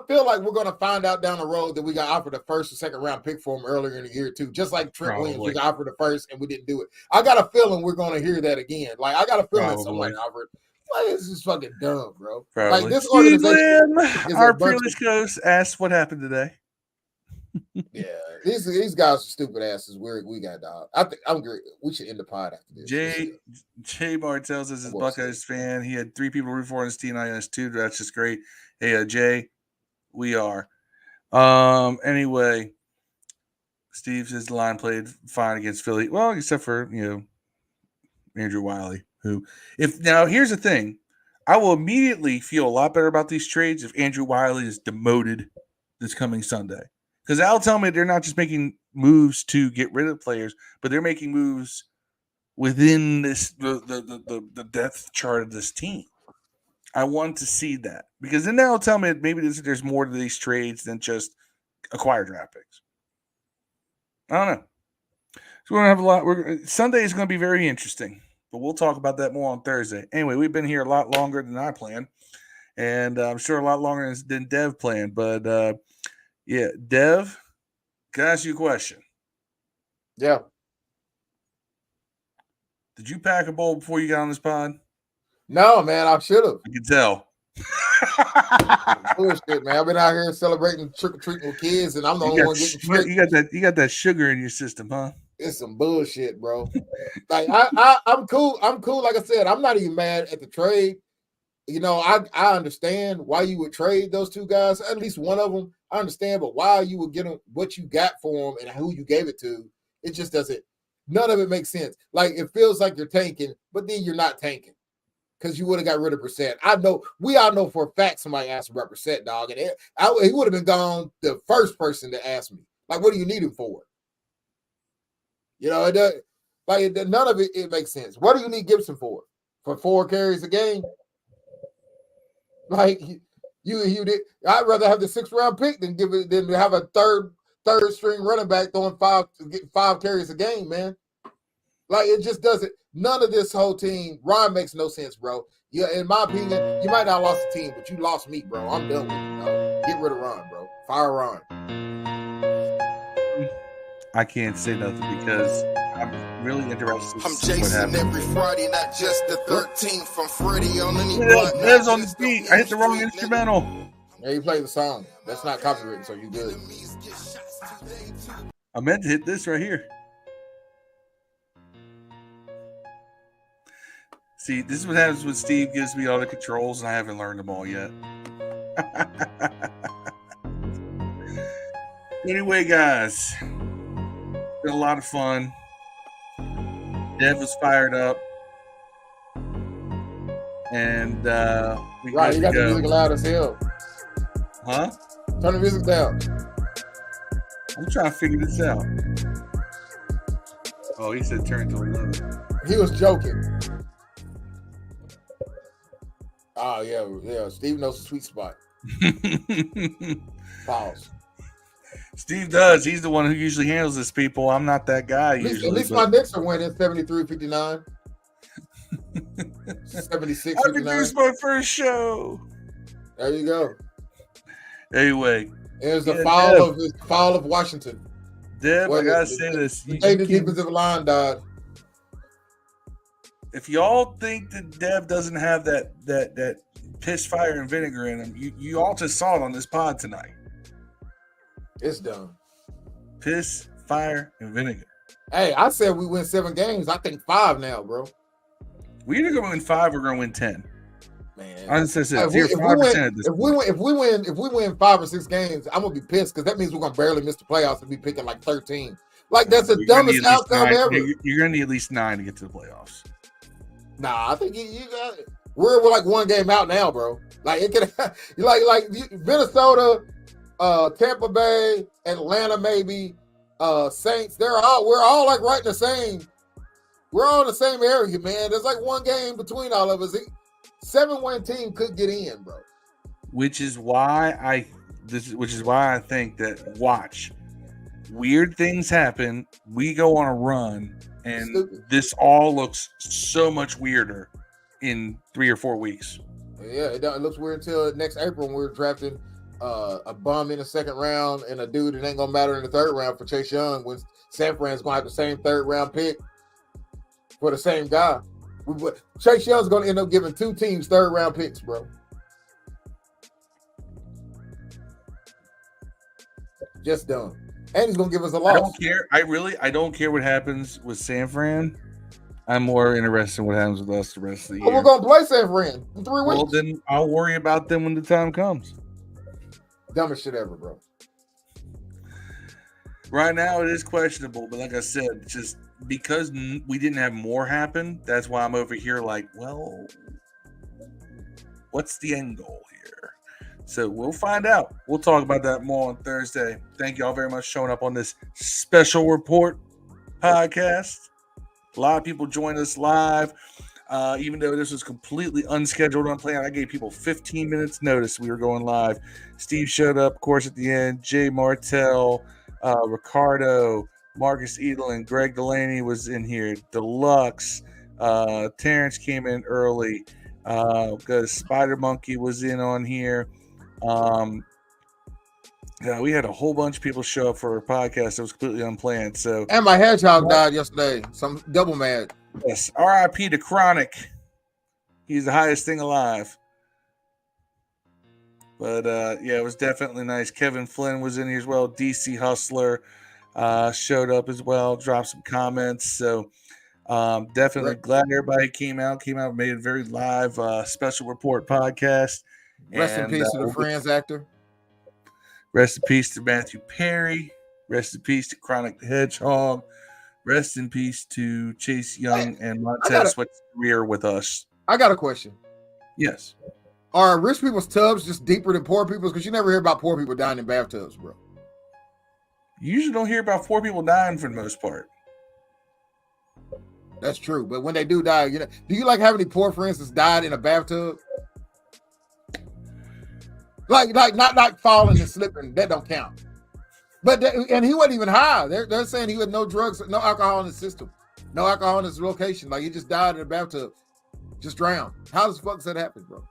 feel like we're going to find out down the road that we got offered a 1st or 2nd round pick for him earlier in the year, too. Just like Trent Williams, we got offered a 1st and we didn't do it. I got a feeling we're going to hear that again. Like, I got a feeling somebody offered. Like, this is fucking dumb, bro. Probably. Like, this organization. Our fearless coach asked what happened today. Yeah, these guys are stupid asses. We got dog. I'm great. We should end the pod after this. Jay Martell says his Buckeyes fan. He had 3 people root for his team. I has 2. That's just great. Hey, Jay, we are. Anyway, Steve says the line played fine against Philly. Well, except for Andrew Wiley. Now here's the thing, I will immediately feel a lot better about these trades if Andrew Wiley is demoted this coming Sunday, because that'll tell me they're not just making moves to get rid of players, but they're making moves within the depth chart of this team. I want to see that, because then that'll tell me that maybe there's more to these trades than just acquire draft picks. I don't know. So we're gonna have a lot. Sunday is going to be very interesting. but we'll talk about that more on Thursday. Anyway, we've been here a lot longer than I planned, and I'm sure a lot longer than Dev planned. But yeah, Dev, can I ask you a question? Yeah. Did you pack a bowl before you got on this pod? No, man, I should have. I can tell. Bullshit, man. I've been out here celebrating trick or treating with kids, and I'm the only one getting tricked. You got that sugar in your system, huh? It's some bullshit, bro. Like I'm cool. I'm cool. Like I said, I'm not even mad at the trade. You know, I understand why you would trade those two guys. At least one of them, I understand. But why you would get them, what you got for them, and who you gave it to, it just doesn't. None of it makes sense. Like it feels like you're tanking, but then you're not tanking because you would have got rid of Brissett. I know we all know for a fact somebody asked about Brissett, dog, and he would have been gone the first person to ask me. Like, what do you need him for? You know, it does, like none of it makes sense. What do you need Gibson for? For 4 carries a game? Like you did. I'd rather have the 6th round pick than have a third string running back throwing 5 carries a game, man. Like it just doesn't. None of this whole team. Ron makes no sense, bro. Yeah, in my opinion, you might not have lost the team, but you lost me, bro. I'm done with it. Bro. Get rid of Ron, bro. Fire Ron. I can't say nothing because I'm really interested. I'm Jason every Friday, not just the 13th. From Freddie on any Dev's on the beat. I hit the wrong instrumental. Yeah, you played the song. That's not copyrighted, so you good. I meant to hit this right here. See, this is what happens when Steve gives me all the controls and I haven't learned them all yet. Anyway, guys, been a lot of fun. Dev was fired up. And we right, got you got the music loud as hell. Huh? Turn the music down. I'm trying to figure this out. Oh, he said turn to 11. He was joking. Oh, yeah. Steve knows the sweet spot. Pause. Steve does. He's the one who usually handles this, people. I'm not that guy usually. At least my Knicks are winning 73-59. 76-59. I produced my first show. There you go. Anyway. It was the fall of Washington. Deb, I gotta say this. The defensive line died. If y'all think that Dev doesn't have that piss, fire, and vinegar in him, you all just saw it on this pod tonight. It's done. Piss, fire, and vinegar. Hey, I said we win 7 games. I think 5 now, bro. We're either going to win 5 or going to win 10. Man, I just said if we win 5 or 6 games, I'm gonna be pissed because that means we're gonna barely miss the playoffs and be picking like 13. Like that's the dumbest outcome ever. You're gonna need at least 9 to get to the playoffs. Nah, I think you got it. We're like 1 game out now, bro. Like it can, like Minnesota, Tampa Bay, Atlanta, maybe Saints. We're all like right in the same. We're all in the same area, man. There's like 1 game between all of us. 7-win team could get in, bro. Which is why I think that watch weird things happen. We go on a run, and this all looks so much weirder in 3 or 4 weeks. Yeah, it looks weird until next April when we're drafting a bum in the 2nd round and a dude that ain't gonna matter in the 3rd round for Chase Young when San Fran's gonna have the same 3rd round pick for the same guy. Chase Young's going to end up giving 2 teams 3rd round picks, bro. Just done. And he's going to give us a loss. I don't care. I don't care what happens with San Fran. I'm more interested in what happens with us the rest of the year. We're going to play San Fran in 3 weeks. Well, then I'll worry about them when the time comes. Dumbest shit ever, bro. Right now, it is questionable, but like I said, just because we didn't have more happen, that's why I'm over here like, well, what's the end goal here? So we'll find out. We'll talk about that more on Thursday. Thank you all very much for showing up on this special report podcast. A lot of people joined us live, even though this was completely unscheduled, unplanned. I gave people 15 minutes notice we were going live. Steve showed up, of course, at the end. Jay Martell, Ricardo, Marcus Edelin, Greg Delaney was in here. Deluxe, Terrence came in early. Because Spider Monkey was in on here. Yeah, we had a whole bunch of people show up for our podcast that was completely unplanned. So, And my hedgehog died yesterday. Some double mad. yes, RIP to Chronic. He's the highest thing alive. But yeah, it was definitely nice. Kevin Flynn was in here as well. DC Hustler showed up as well, dropped some comments. So definitely glad everybody came out, made a very live special report podcast. Rest in peace to the Friends actor. Rest in peace to Matthew Perry. Rest in peace to Chronic the Hedgehog. Rest in peace to Chase Young and Montez Sweat's career with us. I got a question. Yes. Are rich people's tubs just deeper than poor people's? Because you never hear about poor people dying in bathtubs, bro. You usually don't hear about poor people dying for the most part. That's true. But when they do die, do you like have any poor friends that's died in a bathtub? Like not falling and slipping, that don't count. But and he wasn't even high. They're saying he had no drugs, no alcohol in his system, no alcohol in his location. Like he just died in a bathtub, just drowned. How the fuck does that happen, bro?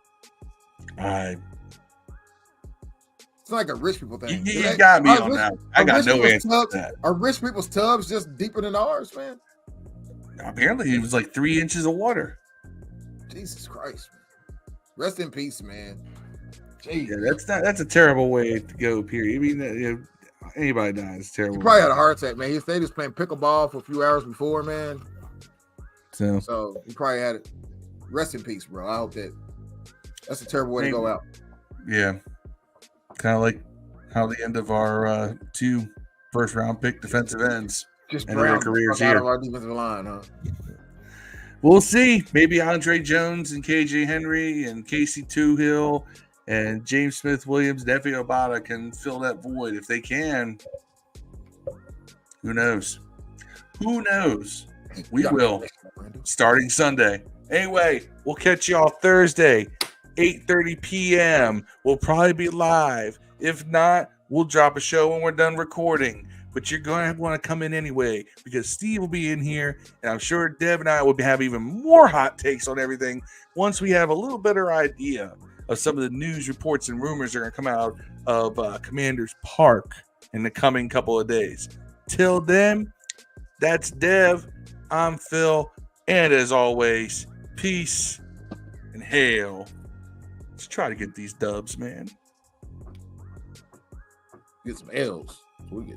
It's like a rich people thing. You got me on that. I got no answer to that. Are rich people's tubs just deeper than ours, man? Apparently, it was like 3 inches of water. Jesus Christ, man. Rest in peace, man. Jeez. Yeah, that's a terrible way to go. Period. I mean, anybody dies, it's terrible. He probably had a heart attack, man. They was playing pickleball for a few hours before, man. So he probably had it. Rest in peace, bro. I hope that's a terrible way to go out. Yeah, kind of like how the end of our 2 first-round pick defensive ends just ended their careers here. Out of our defensive line, huh? We'll see. Maybe Andre Jones and KJ Henry and Casey Toohill and James Smith-Williams, Nefe Obata can fill that void. If they can, who knows? Who knows? We will. Starting Sunday. Anyway, we'll catch y'all Thursday, 8:30 p.m. We'll probably be live. If not, we'll drop a show when we're done recording. But you're going to want to come in anyway because Steve will be in here, and I'm sure Dev and I will have even more hot takes on everything once we have a little better idea of some of the news reports and rumors that are going to come out of Commander's Park in the coming couple of days. Till then, that's Dev. I'm Phil. And as always, peace and hail. Let's try to get these dubs, man. Get some L's. We get